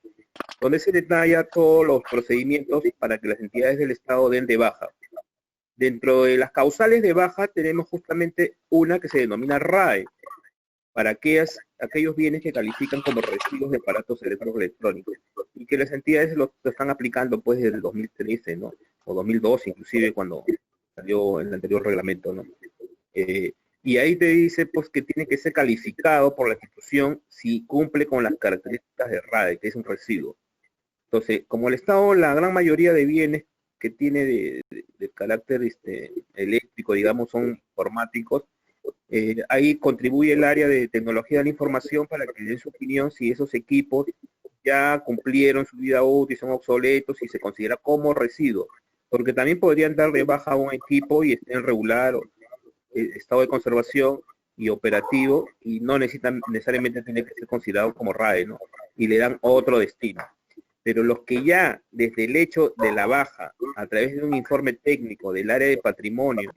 donde se detalla todos los procedimientos para que las entidades del Estado den de baja. Dentro de las causales de baja tenemos justamente una que se denomina RAE, para aquellos bienes que califican como residuos de aparatos electrónicos, y que las entidades lo están aplicando pues desde el 2013, ¿no? O 2012 inclusive, cuando salió el anterior reglamento, ¿no? Y ahí te dice pues que tiene que ser calificado por la institución si cumple con las características de RAE, que es un residuo. Entonces, como el Estado, la gran mayoría de bienes que tiene de carácter eléctrico, digamos, son informáticos, ahí contribuye el área de tecnología de la información para que den su opinión si esos equipos ya cumplieron su vida útil, son obsoletos y se considera como residuo. Porque también podrían dar de baja a un equipo y estén regular o estado de conservación y operativo y no necesitan necesariamente tener que ser considerado como RAE, ¿no? Y le dan otro destino. Pero los que ya desde el hecho de la baja, a través de un informe técnico del área de patrimonio,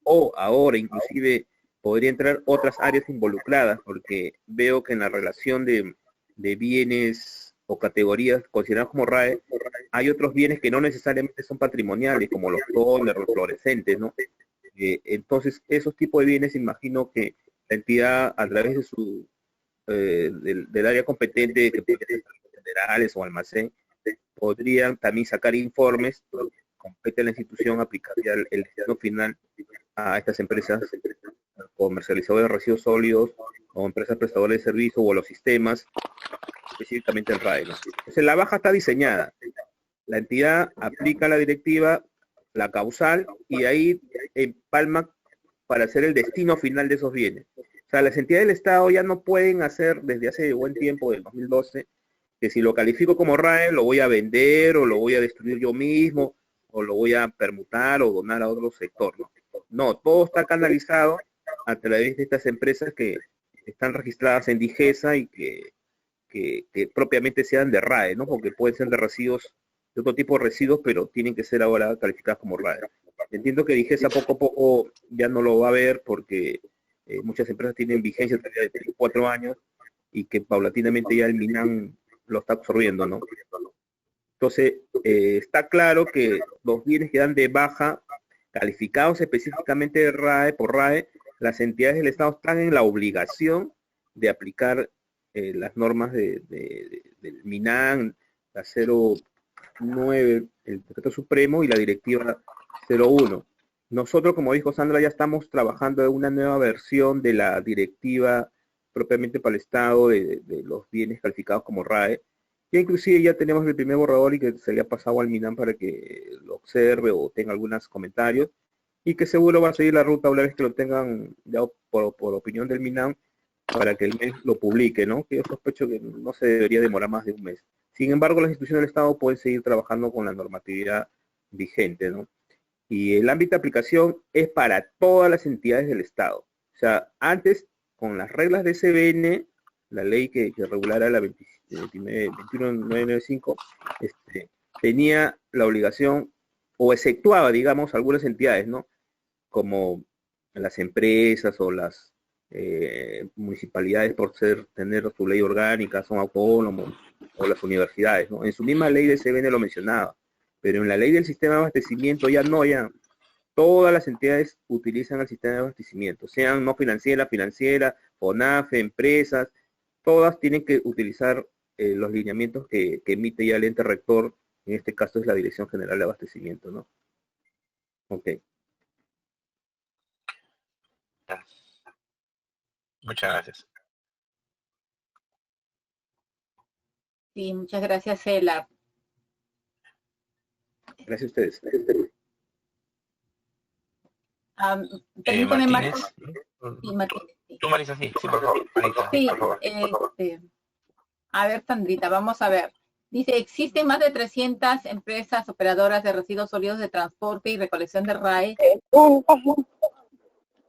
o ahora inclusive podría entrar otras áreas involucradas, porque veo que en la relación de bienes o categorías consideradas como RAE, hay otros bienes que no necesariamente son patrimoniales, como los toners, los fluorescentes, ¿no? Entonces, esos tipos de bienes, imagino que la entidad, a través de su del área competente, que puede ser federales o almacén, podrían también sacar informes, compete la institución, aplicar ya el destino final a estas empresas comercializadoras de residuos sólidos, o empresas prestadoras de servicios, o los sistemas, específicamente el RAE, ¿no? Entonces, la baja está diseñada. La entidad aplica la directiva, la causal, y ahí empalma para hacer el destino final de esos bienes. O sea, las entidades del Estado ya no pueden hacer desde hace buen tiempo, del 2012, que si lo califico como RAE, lo voy a vender, o lo voy a destruir yo mismo, o lo voy a permutar o donar a otro sector, ¿no? No, todo está canalizado a través de estas empresas que están registradas en Digesa y que propiamente sean de RAE, ¿no? Porque pueden ser de residuos, de otro tipo de residuos, pero tienen que ser ahora calificadas como RAE. Entiendo que Digesa poco a poco ya no lo va a ver porque muchas empresas tienen vigencia de 3 o 4 años y que paulatinamente ya el MINAM lo está absorbiendo, ¿no? Entonces, está claro que los bienes que dan de baja, calificados específicamente de RAE, por RAE, las entidades del Estado están en la obligación de aplicar las normas del MINAM, la 09, el Decreto Supremo, y la Directiva 01. Nosotros, como dijo Sandra, ya estamos trabajando en una nueva versión de la directiva propiamente para el Estado de los bienes calificados como RAE. Ya inclusive ya tenemos el primer borrador y que se le ha pasado al MINAM para que lo observe o tenga algunos comentarios, y que seguro va a seguir la ruta una vez que lo tengan ya por opinión del MINAM, para que el mes lo publique, ¿no? Que yo sospecho que no se debería demorar más de un mes. Sin embargo, las instituciones del Estado pueden seguir trabajando con la normatividad vigente, ¿no? Y el ámbito de aplicación es para todas las entidades del Estado. O sea, antes, con las reglas de CBN, la ley que regulara la 21995, tenía la obligación, o exceptuaba, digamos, algunas entidades, ¿no? Como las empresas o las municipalidades por tener su ley orgánica, son autónomos, o las universidades, ¿no? En su misma ley de CBN lo mencionaba, pero en la ley del sistema de abastecimiento ya todas las entidades utilizan el sistema de abastecimiento, sean no financiera, FONAFE, empresas, todas tienen que utilizar los lineamientos que emite ya el ente rector, en este caso es la Dirección General de Abastecimiento, ¿no? Ok. Muchas gracias. Sí, muchas gracias, Ela. Gracias a ustedes. Permíteme, Martínez. Sí, Martínez. Sí. Tú, Marisa, sí, por favor. Marisa, Sí, por favor. a ver, Sandrita, vamos a ver. Dice, existen más de 300 empresas operadoras de residuos sólidos de transporte y recolección de RAE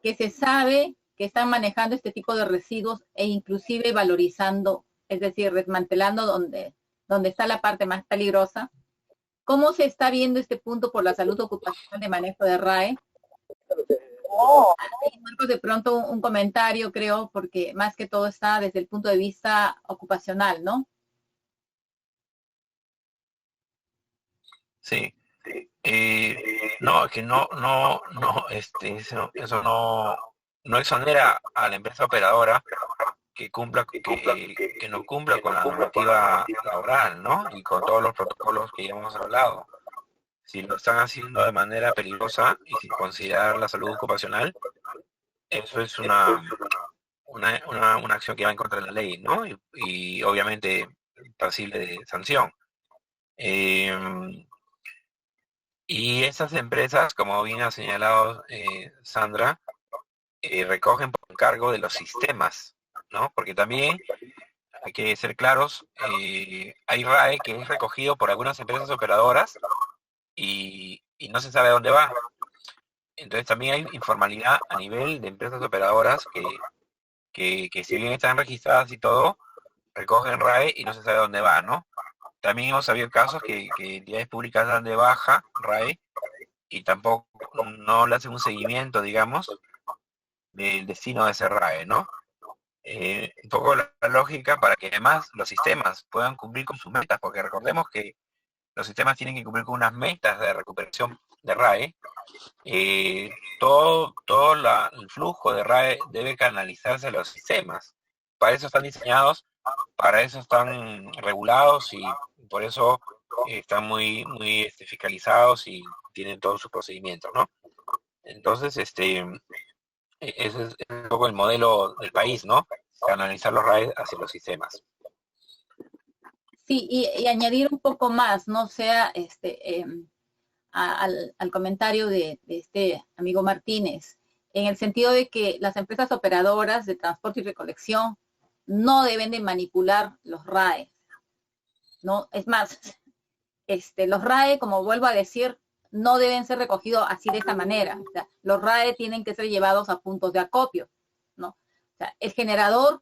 que se sabe que están manejando este tipo de residuos e inclusive valorizando, es decir, desmantelando donde está la parte más peligrosa. ¿Cómo se está viendo este punto por la salud ocupacional de manejo de RAE? Marcos, de pronto un comentario, creo, porque más que todo está desde el punto de vista ocupacional, ¿no? Sí. No, que eso no exonera a la empresa operadora que no cumpla con la normativa laboral, ¿no? Y con todos los protocolos que ya hemos hablado. Si lo están haciendo de manera peligrosa y sin considerar la salud ocupacional, eso es una acción que va en contra de la ley, ¿no? Y obviamente pasible de sanción. Y esas empresas, como bien ha señalado Sandra, recogen por encargo de los sistemas, ¿no? Porque también hay que ser claros, hay RAE que es recogido por algunas empresas operadoras y no se sabe a dónde va. Entonces también hay informalidad a nivel de empresas operadoras que si bien están registradas y todo, recogen RAE y no se sabe a dónde va, ¿no? También hemos sabido casos que entidades públicas dan de baja RAE y tampoco no le hacen un seguimiento, digamos, del destino de ese RAE, ¿no? Un poco la lógica para que además los sistemas puedan cumplir con sus metas, porque recordemos que los sistemas tienen que cumplir con unas metas de recuperación de RAE. Todo el flujo de RAE debe canalizarse a los sistemas. Para eso están diseñados, para eso están regulados y por eso están muy fiscalizados y tienen todos sus procedimientos, ¿no? Entonces, ese es un poco el modelo del país, ¿no? Canalizar los RAE hacia los sistemas. Sí, y añadir un poco más, no sea al comentario de este amigo Martínez, en el sentido de que las empresas operadoras de transporte y recolección no deben de manipular los RAE, ¿no? Es más, los RAE, como vuelvo a decir, no deben ser recogidos así de esta manera. O sea, los RAE tienen que ser llevados a puntos de acopio, ¿no? O sea, el generador,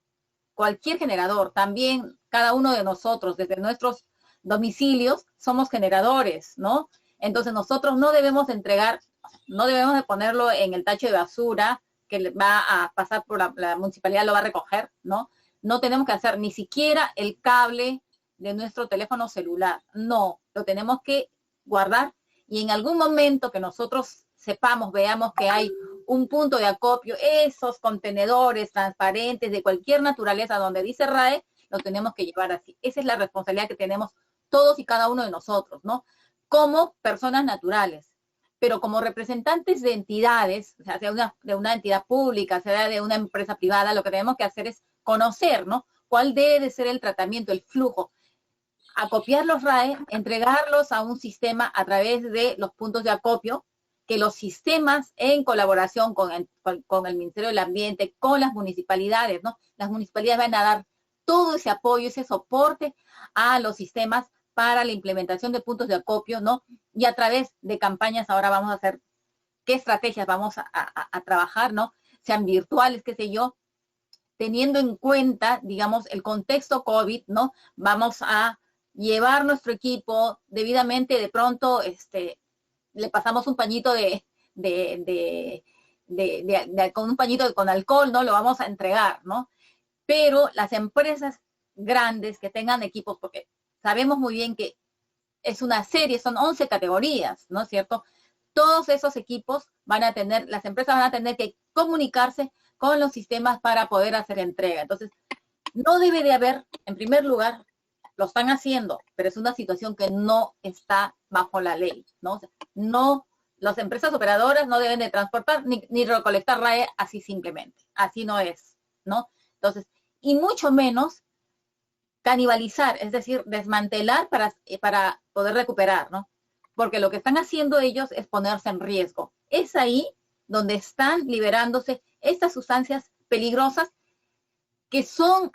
cualquier generador, también cada uno de nosotros, desde nuestros domicilios, somos generadores, ¿no? Entonces nosotros no debemos entregar, no debemos de ponerlo en el tacho de basura que va a pasar por la municipalidad, lo va a recoger, ¿no? No tenemos que hacer ni siquiera el cable de nuestro teléfono celular, no, lo tenemos que guardar y en algún momento que nosotros sepamos, veamos que hay un punto de acopio, esos contenedores transparentes de cualquier naturaleza donde dice RAE, lo tenemos que llevar así. Esa es la responsabilidad que tenemos todos y cada uno de nosotros, ¿no? Como personas naturales. pero como representantes de entidades, o sea, de una entidad pública, sea de una empresa privada, lo que tenemos que hacer es conocer, ¿no? Cuál debe de ser el tratamiento, el flujo, acopiar los RAE, entregarlos a un sistema a través de los puntos de acopio, que los sistemas en colaboración con el Ministerio del Ambiente, con las municipalidades, ¿no? Las municipalidades van a dar todo ese apoyo, ese soporte a los sistemas para la implementación de puntos de acopio, ¿no? Y a través de campañas ahora vamos a hacer qué estrategias vamos a trabajar, ¿no? Sean virtuales, qué sé yo, teniendo en cuenta, digamos, el contexto COVID, ¿no? Vamos a llevar nuestro equipo debidamente, de pronto, le pasamos un pañito con un pañito con alcohol, ¿no? Lo vamos a entregar, ¿no? Pero las empresas grandes que tengan equipos, porque sabemos muy bien que es una serie, son 11 categorías, ¿no es cierto? Todos esos equipos las empresas van a tener que comunicarse con los sistemas para poder hacer entrega. Entonces, no debe de haber, en primer lugar, lo están haciendo, pero es una situación que no está bajo la ley, ¿no? O sea, no, las empresas operadoras no deben de transportar ni recolectar RAE así simplemente, así no es, ¿no? Entonces, y mucho menos canibalizar, es decir, desmantelar para poder recuperar, ¿no? Porque lo que están haciendo ellos es ponerse en riesgo. Es ahí donde están liberándose estas sustancias peligrosas que son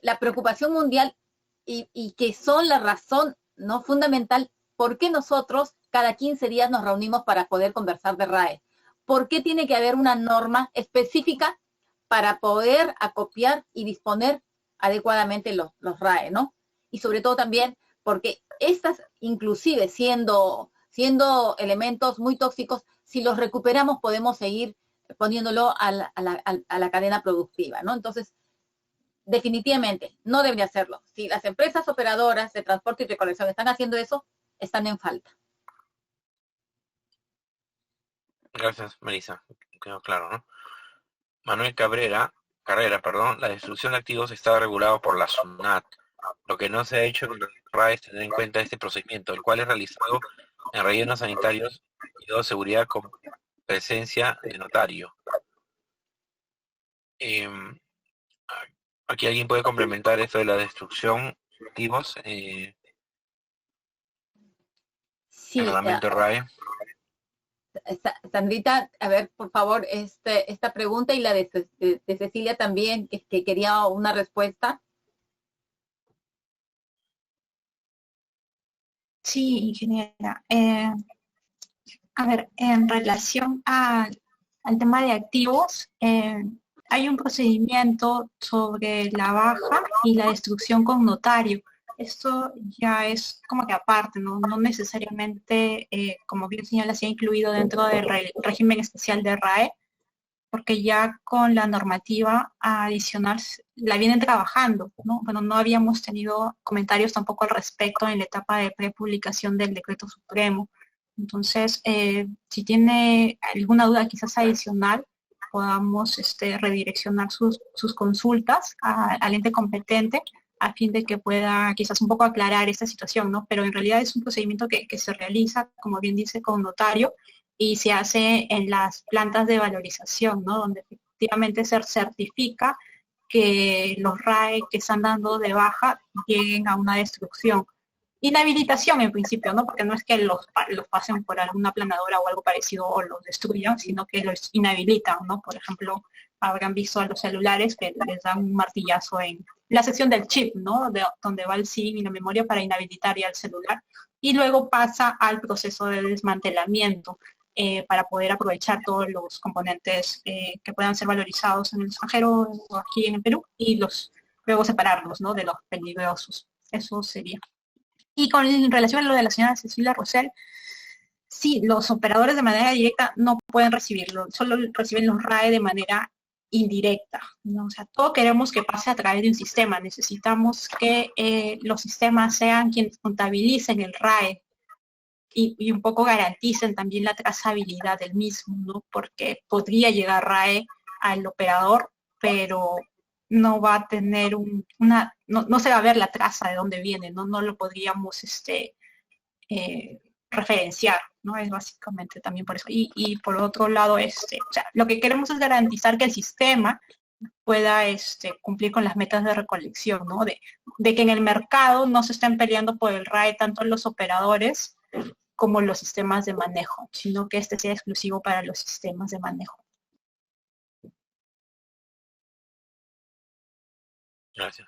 la preocupación mundial y que son la razón, ¿no?, fundamental por qué nosotros cada 15 días nos reunimos para poder conversar de RAE. ¿Por qué tiene que haber una norma específica para poder acopiar y disponer adecuadamente los RAE, ¿no? Y sobre todo también porque estas, inclusive siendo elementos muy tóxicos, si los recuperamos podemos seguir poniéndolo a la cadena productiva, ¿no? Entonces, definitivamente, no debería hacerlo. Si las empresas operadoras de transporte y recolección están haciendo eso, están en falta. Gracias, Melissa. Quedó claro, ¿no? Manuel Carrera, la destrucción de activos está regulado por la SUNAT. Lo que no se ha hecho con el RAE es tener en cuenta este procedimiento, el cual es realizado en rellenos sanitarios y de seguridad con presencia de notario. Aquí alguien puede complementar esto de la destrucción de activos Sí, el reglamento RAE. Sandrita, a ver, por favor, esta pregunta y la de Cecilia también, que quería una respuesta. Sí, ingeniera. A ver, en relación al tema de activos, hay un procedimiento sobre la baja y la destrucción con notario. Esto ya es como que aparte, no necesariamente, como bien señala, se ha incluido dentro del régimen especial de RAE, porque ya con la normativa adicional la vienen trabajando, ¿no? Bueno, no habíamos tenido comentarios tampoco al respecto en la etapa de prepublicación del decreto supremo. Entonces, si tiene alguna duda quizás adicional, podamos redireccionar sus consultas al ente competente a fin de que pueda quizás un poco aclarar esta situación, ¿no? Pero en realidad es un procedimiento que se realiza, como bien dice, con notario y se hace en las plantas de valorización, ¿no? Donde efectivamente se certifica que los RAE que están dando de baja lleguen a una destrucción. Inhabilitación en principio, ¿no? Porque no es que los pasen por alguna planadora o algo parecido o los destruyan, sino que los inhabilitan, ¿no? Por ejemplo, habrán visto a los celulares que les dan un martillazo en la sección del chip, ¿no? Donde va el SIM y la memoria para inhabilitar ya el celular. Y luego pasa al proceso de desmantelamiento para poder aprovechar todos los componentes que puedan ser valorizados en el extranjero o aquí en el Perú y luego separarlos, ¿no? De los peligrosos. Eso sería. Y con relación a lo de la señora Cecilia Rosell, sí, los operadores de manera directa no pueden recibirlo, solo reciben los RAE de manera indirecta, ¿no? O sea, todo queremos que pase a través de un sistema, necesitamos que los sistemas sean quienes contabilicen el RAE y un poco garanticen también la trazabilidad del mismo, ¿no? Porque podría llegar RAE al operador, pero no va a tener no se va a ver la traza de dónde viene, no lo podríamos referenciar, ¿no? Es básicamente también por eso. Y por otro lado, o sea, lo que queremos es garantizar que el sistema pueda cumplir con las metas de recolección, ¿no? De que en el mercado no se estén peleando por el RAE tanto los operadores como los sistemas de manejo, sino que sea exclusivo para los sistemas de manejo. Gracias.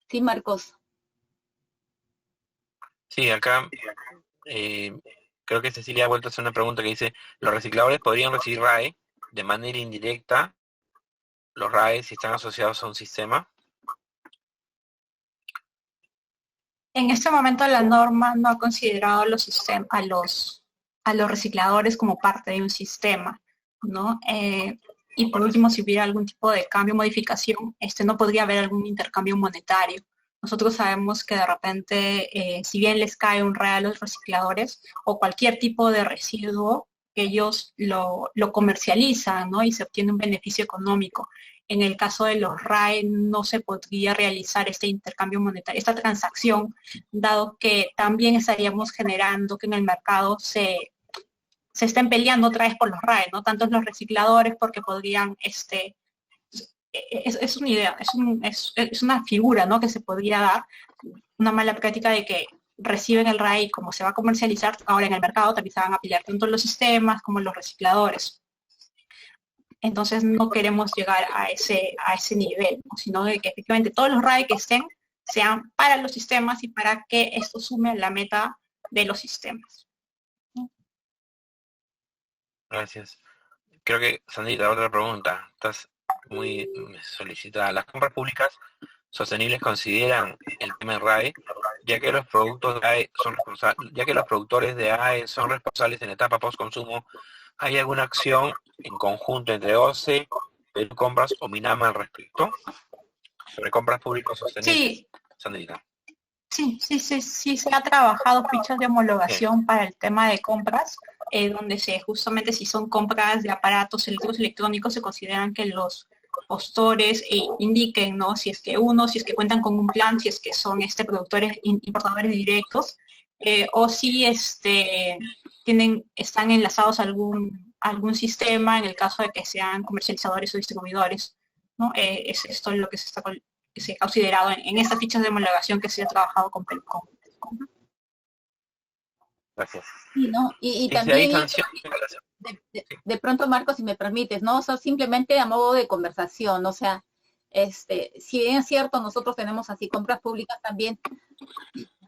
Sí, Marcos. Sí, acá creo que Cecilia ha vuelto a hacer una pregunta que dice, ¿los recicladores podrían recibir RAE de manera indirecta? ¿Los RAE si están asociados a un sistema? En este momento la norma no ha considerado a los recicladores como parte de un sistema, ¿no? Y por último, si hubiera algún tipo de cambio o modificación, no podría haber algún intercambio monetario. Nosotros sabemos que de repente, si bien les cae un RAE a los recicladores o cualquier tipo de residuo, ellos lo comercializan, ¿no? Y se obtiene un beneficio económico. En el caso de los RAE no se podría realizar este intercambio monetario, esta transacción, dado que también estaríamos generando que en el mercado se estén peleando otra vez por los RAE, ¿no? Tanto los recicladores porque podrían, es una idea, es una figura, ¿no? Que se podría dar, una mala práctica de que reciben el RAE y como se va a comercializar ahora en el mercado, también se van a pelear tanto los sistemas como los recicladores. Entonces no queremos llegar a ese nivel, ¿no? Sino de que efectivamente todos los RAE que estén sean para los sistemas y para que esto sume a la meta de los sistemas. Gracias. Creo que, Sandrita, otra pregunta. Estás muy solicitada. ¿Las compras públicas sostenibles consideran el tema del RAE, ya que los productos de AE son responsables, ya que los productores de AE son responsables en etapa post-consumo? ¿Hay alguna acción en conjunto entre OCE, Perú Compras o Minama al respecto sobre compras públicas sostenibles? Sí. Sandrita. Sí, se ha trabajado fichas de homologación para el tema de compras, donde justamente si son compras de aparatos electrónicos, se consideran que los postores indiquen, ¿no? Si es que cuentan con un plan, si es que son productores importadores directos, o si están enlazados a algún sistema en el caso de que sean comercializadores o distribuidores, ¿no? Es esto lo que se ha considerado en estas fichas de homologación que se ha trabajado con Pelcom. Gracias. Sí, ¿no? Y también de pronto, Marcos, si me permites, ¿no? O sea, simplemente a modo de conversación, o sea, si bien es cierto, nosotros tenemos así compras públicas también,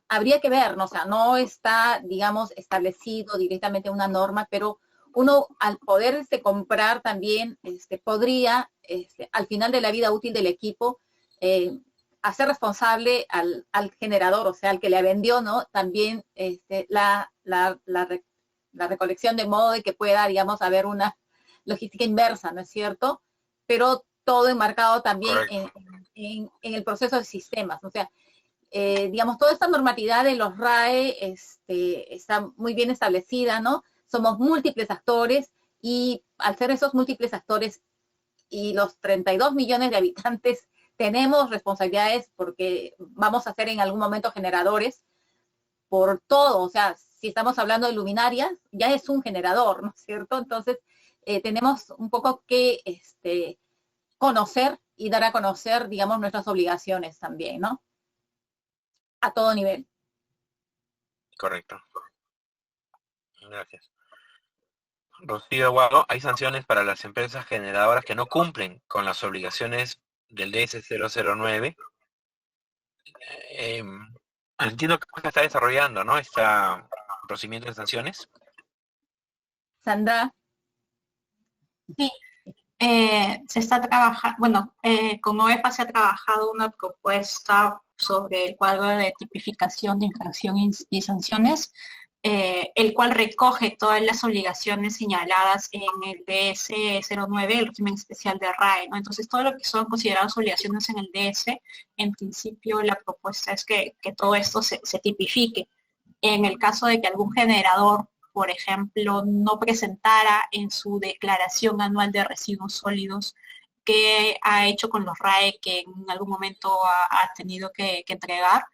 habría que ver, ¿no? O sea, no está, digamos, establecido directamente una norma, pero uno al poder comprar también podría, al final de la vida útil del equipo, hacer responsable al generador, o sea, al que le vendió, ¿no? También la recolección, de modo de que pueda, digamos, haber una logística inversa, ¿no es cierto? Pero todo enmarcado también en el proceso de sistemas, o sea, digamos, toda esta normatividad de los RAE está muy bien establecida, ¿no? Somos múltiples actores y al ser esos múltiples actores y los 32 millones de habitantes tenemos responsabilidades porque vamos a ser en algún momento generadores por todo, o sea, si estamos hablando de luminarias, ya es un generador, ¿no es cierto? Entonces, tenemos un poco que conocer y dar a conocer, digamos, nuestras obligaciones también, ¿no? A todo nivel. Correcto. Gracias. Rocío Aguado, ¿hay sanciones para las empresas generadoras que no cumplen con las obligaciones del DS009? Entiendo que se está desarrollando, ¿no? Este procedimiento de sanciones. Sandra. Sí, se está trabajando, bueno, con OEPA se ha trabajado una propuesta sobre el cuadro de tipificación de infracción y sanciones, el cual recoge todas las obligaciones señaladas en el DS09, el régimen especial de RAE, ¿no? Entonces, todo lo que son consideradas obligaciones en el DS, en principio la propuesta es que todo esto se tipifique. En el caso de que algún generador por ejemplo, no presentara en su declaración anual de residuos sólidos que ha hecho con los RAE que en algún momento ha tenido que entregar,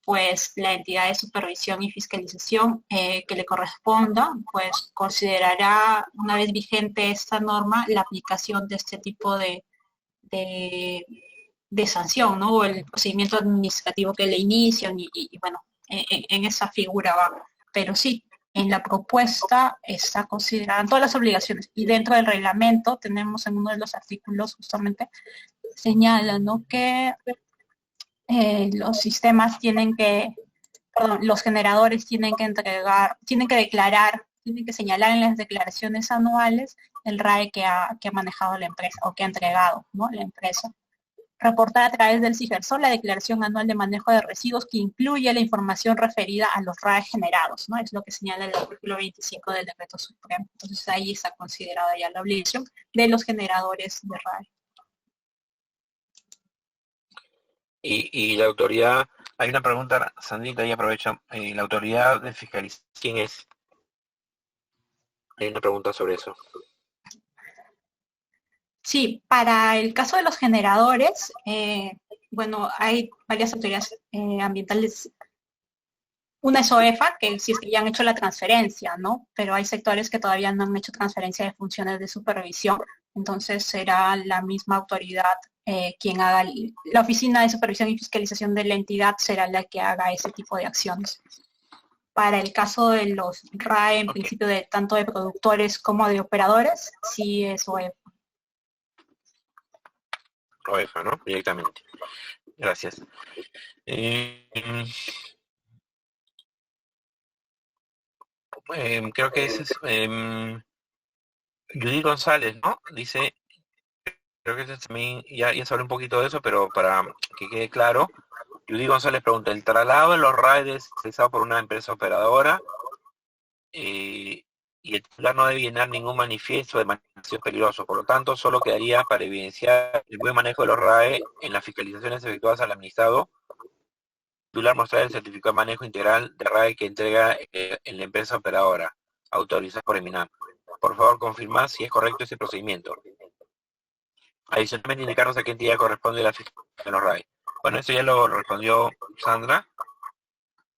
pues la entidad de supervisión y fiscalización que le corresponda, pues considerará, una vez vigente esta norma, la aplicación de este tipo de sanción, ¿no? O el procedimiento administrativo que le inician y bueno, en esa figura va. Pero sí, en la propuesta está considerada todas las obligaciones y dentro del reglamento tenemos en uno de los artículos justamente señala, ¿no? Que los sistemas tienen que, perdón, los generadores tienen que entregar, tienen que declarar, tienen que señalar en las declaraciones anuales el RAE que ha manejado la empresa o que ha entregado, ¿no? La empresa. Reportar a través del CIGERSOL la declaración anual de manejo de residuos que incluye la información referida a los RAE generados, ¿no? Es lo que señala el artículo 25 del Decreto Supremo. Entonces ahí está considerada ya la obligación de los generadores de RAE. Y la autoridad, hay una pregunta, Sandrita, y aprovecha, la autoridad de fiscalización, ¿quién es? Hay una pregunta sobre eso. Sí, para el caso de los generadores, bueno, hay varias autoridades ambientales. Una es OEFA, que sí es que ya han hecho la transferencia, ¿no? Pero hay sectores que todavía no han hecho transferencia de funciones de supervisión. Entonces será la misma autoridad quien haga, la oficina de supervisión y fiscalización de la entidad será la que haga ese tipo de acciones. Para el caso de los RAE, en principio, de tanto de productores como de operadores, sí es OEFA. OEFA, ¿no? Directamente. Gracias. Creo que ese es Judy González, ¿no? Dice, creo que ese también, ya se habló un poquito de eso, pero para que quede claro, Judy González pregunta, ¿el traslado de los RAE es realizado por una empresa operadora? Y el titular no debe llenar ningún manifiesto de manifestación peligroso, por lo tanto, solo quedaría para evidenciar el buen manejo de los RAE en las fiscalizaciones efectuadas al administrado, el titular mostrar el certificado de manejo integral de RAE que entrega en la empresa operadora, autorizada por EMINAM. Por favor, confirmar si es correcto ese procedimiento. Adicionalmente, indicarnos a qué entidad corresponde la fiscalización de los RAE. Bueno, eso ya lo respondió Sandra.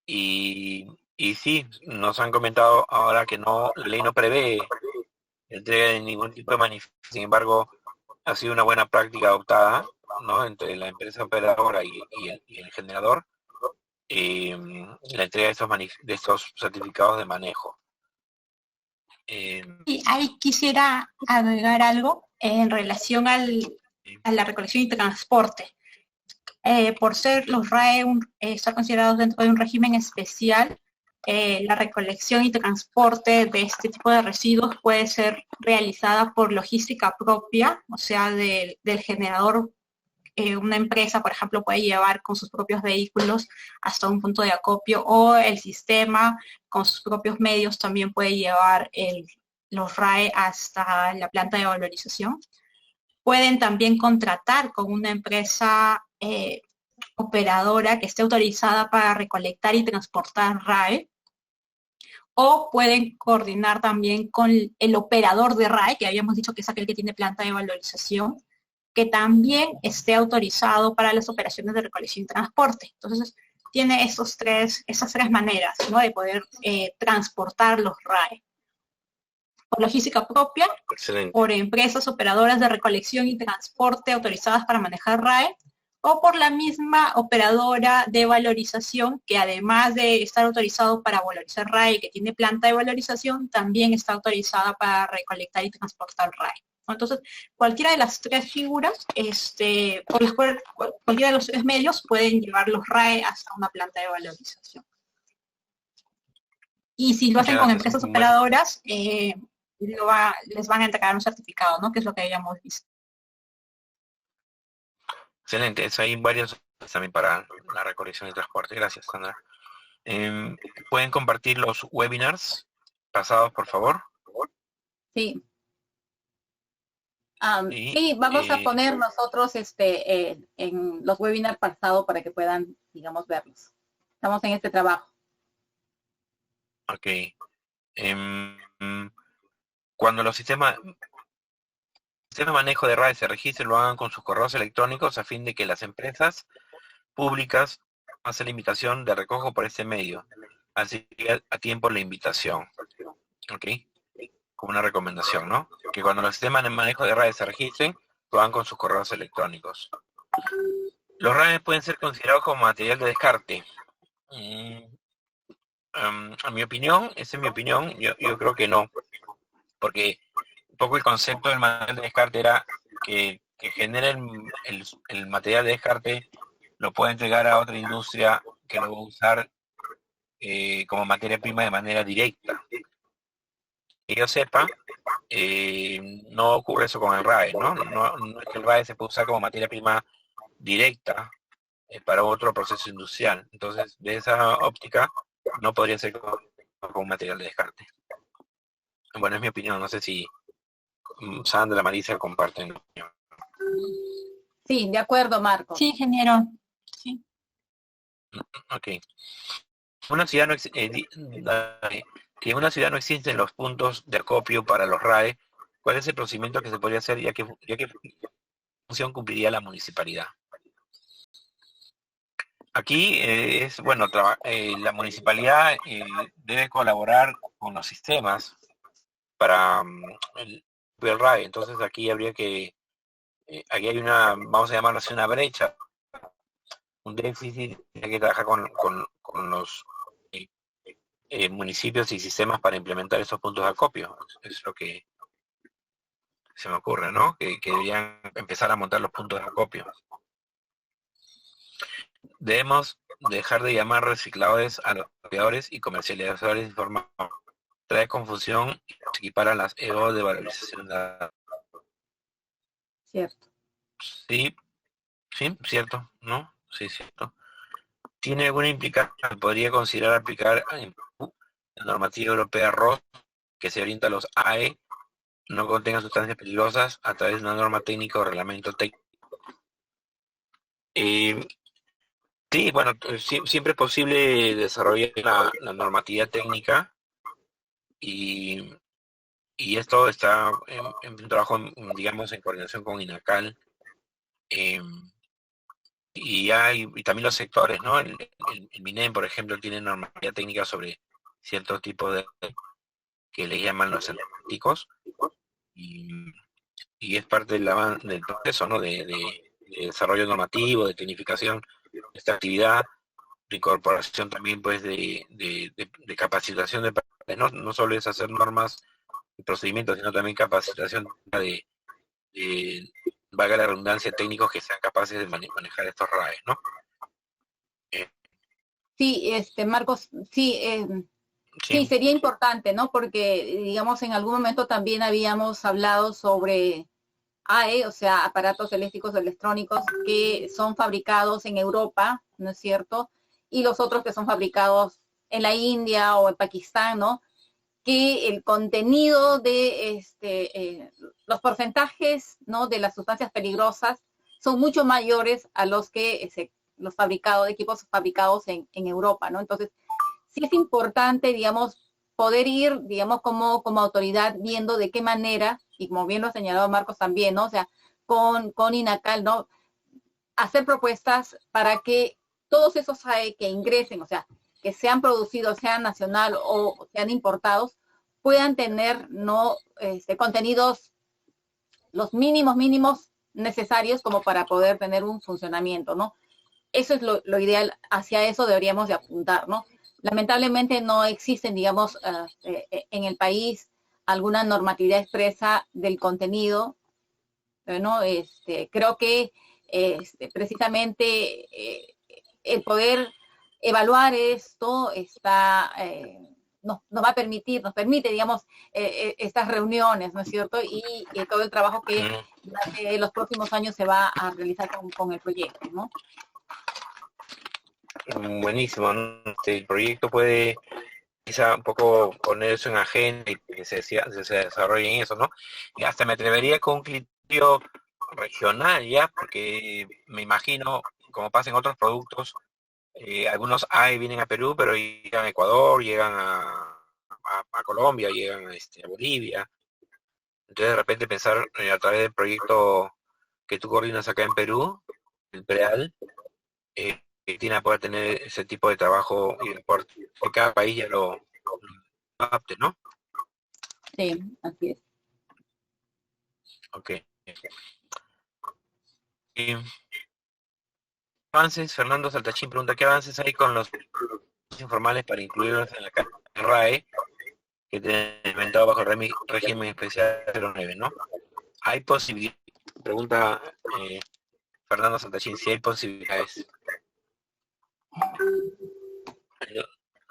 Y sí, nos han comentado ahora que no, la ley no prevé entrega de ningún tipo de manifiesto. Sin embargo, ha sido una buena práctica adoptada, ¿no? Entre la empresa operadora y el generador, la entrega de estos certificados de manejo. Y ahí quisiera agregar algo en relación a la recolección y transporte. Por ser los RAE están considerados dentro de un régimen especial, la recolección y transporte de este tipo de residuos puede ser realizada por logística propia, o sea, del generador. Una empresa, por ejemplo, puede llevar con sus propios vehículos hasta un punto de acopio, o el sistema con sus propios medios también puede llevar los RAE hasta la planta de valorización. Pueden también contratar con una empresa operadora que esté autorizada para recolectar y transportar RAE, o pueden coordinar también con el operador de RAE, que habíamos dicho que es aquel que tiene planta de valorización, que también esté autorizado para las operaciones de recolección y transporte. Entonces, tiene esas tres maneras, ¿no?, de poder transportar los RAE. Por logística propia, Excelente. Por empresas operadoras de recolección y transporte autorizadas para manejar RAE, o por la misma operadora de valorización, que además de estar autorizado para valorizar RAE, que tiene planta de valorización, también está autorizada para recolectar y transportar RAE. Entonces, cualquiera de las tres figuras, cualquiera de los tres medios pueden llevar los RAE hasta una planta de valorización. Y si lo hacen con empresas operadoras, les van a entregar un certificado, ¿no?, que es lo que habíamos visto. Excelente, hay varios también para la recolección y transporte. Gracias, Sandra. ¿Pueden compartir los webinars pasados, por favor? Sí. Sí, vamos a poner nosotros en los webinars pasados para que puedan, digamos, verlos. Estamos en este trabajo. Ok. Em, Cuando los sistemas de manejo de RAE se registren, lo hagan con sus correos electrónicos a fin de que las empresas públicas hacen la invitación de recojo por este medio. Así que a tiempo la invitación. ¿Ok? Como una recomendación, ¿no? Que cuando los sistemas de manejo de RAE se registren, lo hagan con sus correos electrónicos. Los RAE pueden ser considerados como material de descarte. A mi opinión, esa es mi opinión, yo creo que no. Porque un poco el concepto del material de descarte era que genere el material de descarte, lo puede entregar a otra industria que lo va a usar como materia prima de manera directa. Que yo sepa, no ocurre eso con el RAE, ¿no? No es que el RAE se puede usar como materia prima directa para otro proceso industrial. Entonces, de esa óptica, no podría ser como material de descarte. Bueno, es mi opinión, no sé si Sandra, Marisa comparten. Sí, de acuerdo, Marcos. Sí, ingeniero. Sí. Ok. Una ciudad no que en una ciudad no existen los puntos de acopio para los RAE, ¿cuál es el procedimiento que se podría hacer ya que función cumpliría la municipalidad? Aquí es, bueno, la municipalidad debe colaborar con los sistemas para el RAE, entonces aquí habría que, aquí hay una, vamos a llamarlo así, una brecha, un déficit, hay que trabajar con los municipios y sistemas para implementar esos puntos de acopio. Es lo que se me ocurre, ¿no? Que deberían empezar a montar los puntos de acopio. Debemos dejar de llamar recicladores a los copiadores y comercializadores de información. Trae confusión y se equiparan las EO de valorización de datos. Cierto. Sí, cierto, ¿no? Sí, cierto. ¿Tiene alguna implicación que podría considerar aplicar en la normativa europea ROS que se orienta a los AE no contengan sustancias peligrosas a través de una norma técnica o reglamento técnico? Sí, bueno, siempre es posible desarrollar la normatividad técnica y esto está en un trabajo, digamos, en coordinación con INACAL y también los sectores, ¿no? El MINEM, por ejemplo, tiene normatividad técnica sobre ciertos tipos de que le llaman los energéticos y es parte del proceso, ¿no? De desarrollo normativo, de tecnificación de esta actividad, de incorporación también pues de capacitación de personas, no solo es hacer normas y procedimientos, sino también capacitación de valga la redundancia, técnicos que sean capaces de manejar estos RAEs, ¿no? Sí, Marcos, sí, sí, sería importante, ¿no? Porque, digamos, en algún momento también habíamos hablado sobre AE, o sea, aparatos eléctricos electrónicos que son fabricados en Europa, ¿no es cierto? Y los otros que son fabricados en la India o en Pakistán, ¿no? Que el contenido de los porcentajes, ¿no? De las sustancias peligrosas son mucho mayores a los que los equipos fabricados en Europa, ¿no? Entonces, sí es importante, digamos, poder ir, digamos, como autoridad viendo de qué manera, y como bien lo ha señalado Marcos también, ¿no? O sea, con INACAL, ¿no? Hacer propuestas para que todos esos AE que ingresen, o sea, que sean producidos, sean nacional o sean importados, puedan tener, ¿no? Contenidos, los mínimos necesarios como para poder tener un funcionamiento, ¿no? Eso es lo ideal, hacia eso deberíamos de apuntar, ¿no? Lamentablemente no existen, digamos, en el país alguna normatividad expresa del contenido, ¿no? Creo que precisamente el poder evaluar esto nos va a permitir, nos permite, digamos, estas reuniones, ¿no es cierto? Y todo el trabajo que durante los próximos años se va a realizar con el proyecto, ¿no? Buenísimo, ¿no? El proyecto puede quizá un poco poner eso en agenda y que se desarrolle en eso, ¿no? Y hasta me atrevería con un criterio regional, ¿ya? Porque me imagino, como pasa en otros productos, algunos vienen a Perú, pero llegan a Ecuador, llegan a a Colombia, llegan a Bolivia. Entonces de repente pensar a través del proyecto que tú coordinas acá en Perú, el PREAL, Argentina pueda tener ese tipo de trabajo y por cada país ya lo adapte, ¿no? Sí, así es. Ok. Avances, Fernando Saltachín pregunta, ¿qué avances hay con los informales para incluirlos en la RAE que tiene inventado bajo el régimen especial 09, ¿no? ¿Hay posibilidades? Pregunta Fernando Saltachín, si hay posibilidades.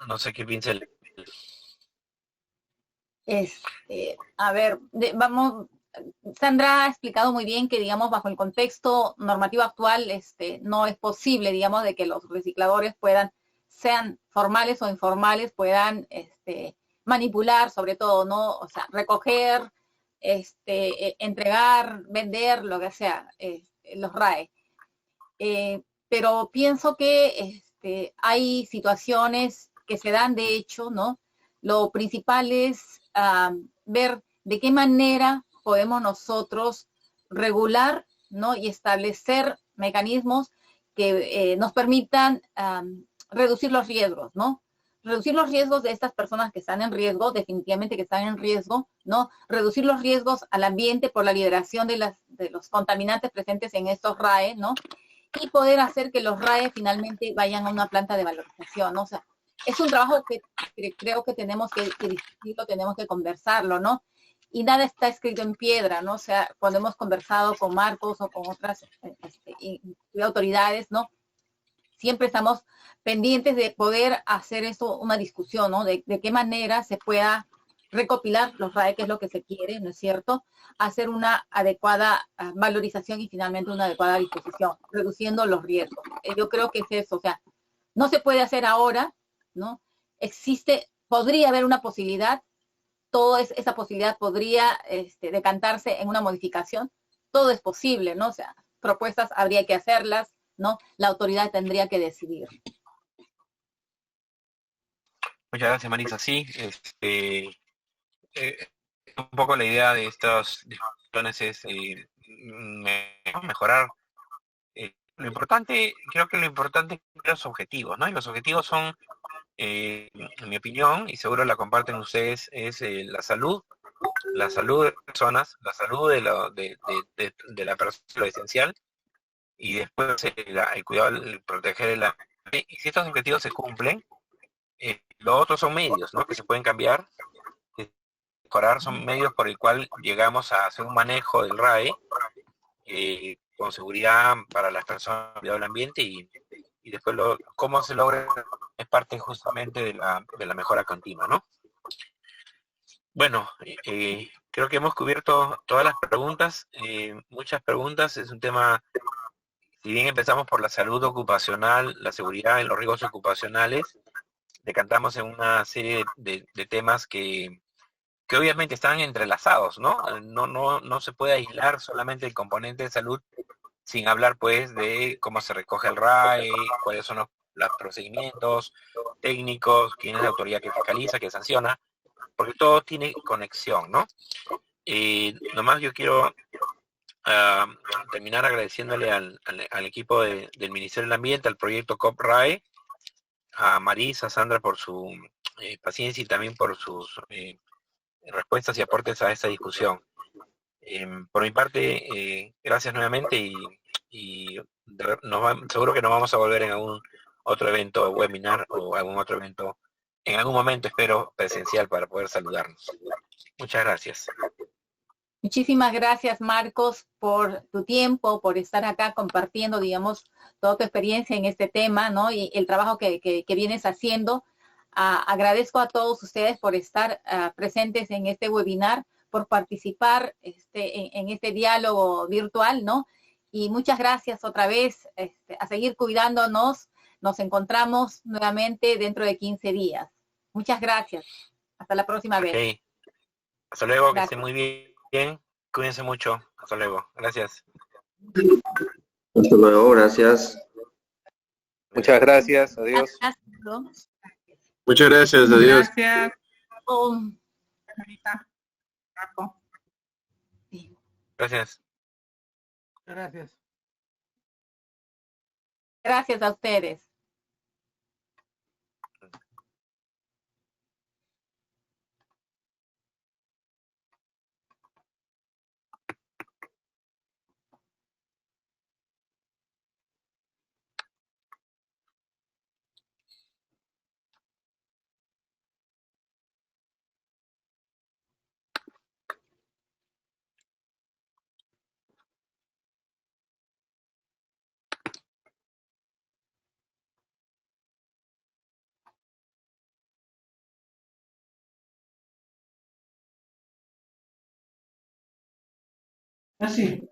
No sé qué piensa él. A ver, Sandra ha explicado muy bien que, digamos, bajo el contexto normativo actual, no es posible, digamos, de que los recicladores sean formales o informales, puedan manipular, sobre todo, ¿no? O sea, recoger, entregar, vender, lo que sea, los RAE. Pero pienso que hay situaciones que se dan de hecho, ¿no? Lo principal es ver de qué manera podemos nosotros regular, ¿no? Y establecer mecanismos que nos permitan reducir los riesgos, ¿no? Reducir los riesgos de estas personas que están en riesgo, definitivamente que están en riesgo, ¿no? Reducir los riesgos al ambiente por la liberación de los contaminantes presentes en estos RAE, ¿no? Y poder hacer que los RAE finalmente vayan a una planta de valorización, ¿no? O sea, es un trabajo que creo que tenemos que discutirlo, tenemos que conversarlo, ¿no? Y nada está escrito en piedra, ¿no? O sea, cuando hemos conversado con Marcos o con otras autoridades, ¿no? Siempre estamos pendientes de poder hacer esto una discusión, ¿no? De qué manera se pueda recopilar los RAE, que es lo que se quiere, ¿no es cierto? Hacer una adecuada valorización y finalmente una adecuada disposición, reduciendo los riesgos. Yo creo que es eso, o sea, no se puede hacer ahora, ¿no? Podría haber una posibilidad, esa posibilidad podría decantarse en una modificación, todo es posible, ¿no? O sea, propuestas habría que hacerlas, ¿no? La autoridad tendría que decidir. Muchas gracias, Marisa. Sí, un poco la idea de estas discusiones es mejorar. Creo que lo importante es los objetivos, ¿no? Y los objetivos son, en mi opinión, y seguro la comparten ustedes, es la salud de las personas, la salud de la persona, lo esencial, y después el cuidado, el proteger el ambiente. Y si estos objetivos se cumplen, los otros son medios, ¿no? Que se pueden cambiar, mejorar, son medios por el cual llegamos a hacer un manejo del RAE con seguridad para las personas, cuidado del ambiente, y después cómo se logra es parte justamente de la mejora continua, ¿no? Bueno, creo que hemos cubierto todas las preguntas, muchas preguntas. Es un tema, si bien empezamos por la salud ocupacional, la seguridad y los riesgos ocupacionales, decantamos en una serie de temas que obviamente están entrelazados, ¿no? No se puede aislar solamente el componente de salud sin hablar, pues, de cómo se recoge el RAE, cuáles son los procedimientos técnicos, quién es la autoridad que fiscaliza, que sanciona, porque todo tiene conexión, ¿no? Nomás yo quiero terminar agradeciéndole al equipo del Ministerio del Ambiente, al proyecto COP-RAE, a Marisa, a Sandra por su paciencia y también por sus respuestas y aportes a esta discusión. Por mi parte, gracias nuevamente y seguro que nos vamos a volver en algún otro evento, webinar o algún otro evento, en algún momento espero presencial para poder saludarnos. Muchas gracias. Muchísimas gracias, Marcos, por tu tiempo, por estar acá compartiendo, digamos, toda tu experiencia en este tema, ¿no? Y el trabajo que vienes haciendo. Agradezco a todos ustedes por estar presentes en este webinar, por participar en este diálogo virtual, ¿no? Y muchas gracias otra vez, a seguir cuidándonos. Nos encontramos nuevamente dentro de 15 días. Muchas gracias. Hasta la próxima vez. Hasta luego, gracias. Que estén muy bien. Cuídense mucho. Hasta luego. Gracias. Hasta luego, gracias. Muchas gracias. Adiós. Gracias. Muchas gracias. Adiós. Gracias. Señorita Marco. Sí. Gracias. Gracias. Gracias a ustedes. Así.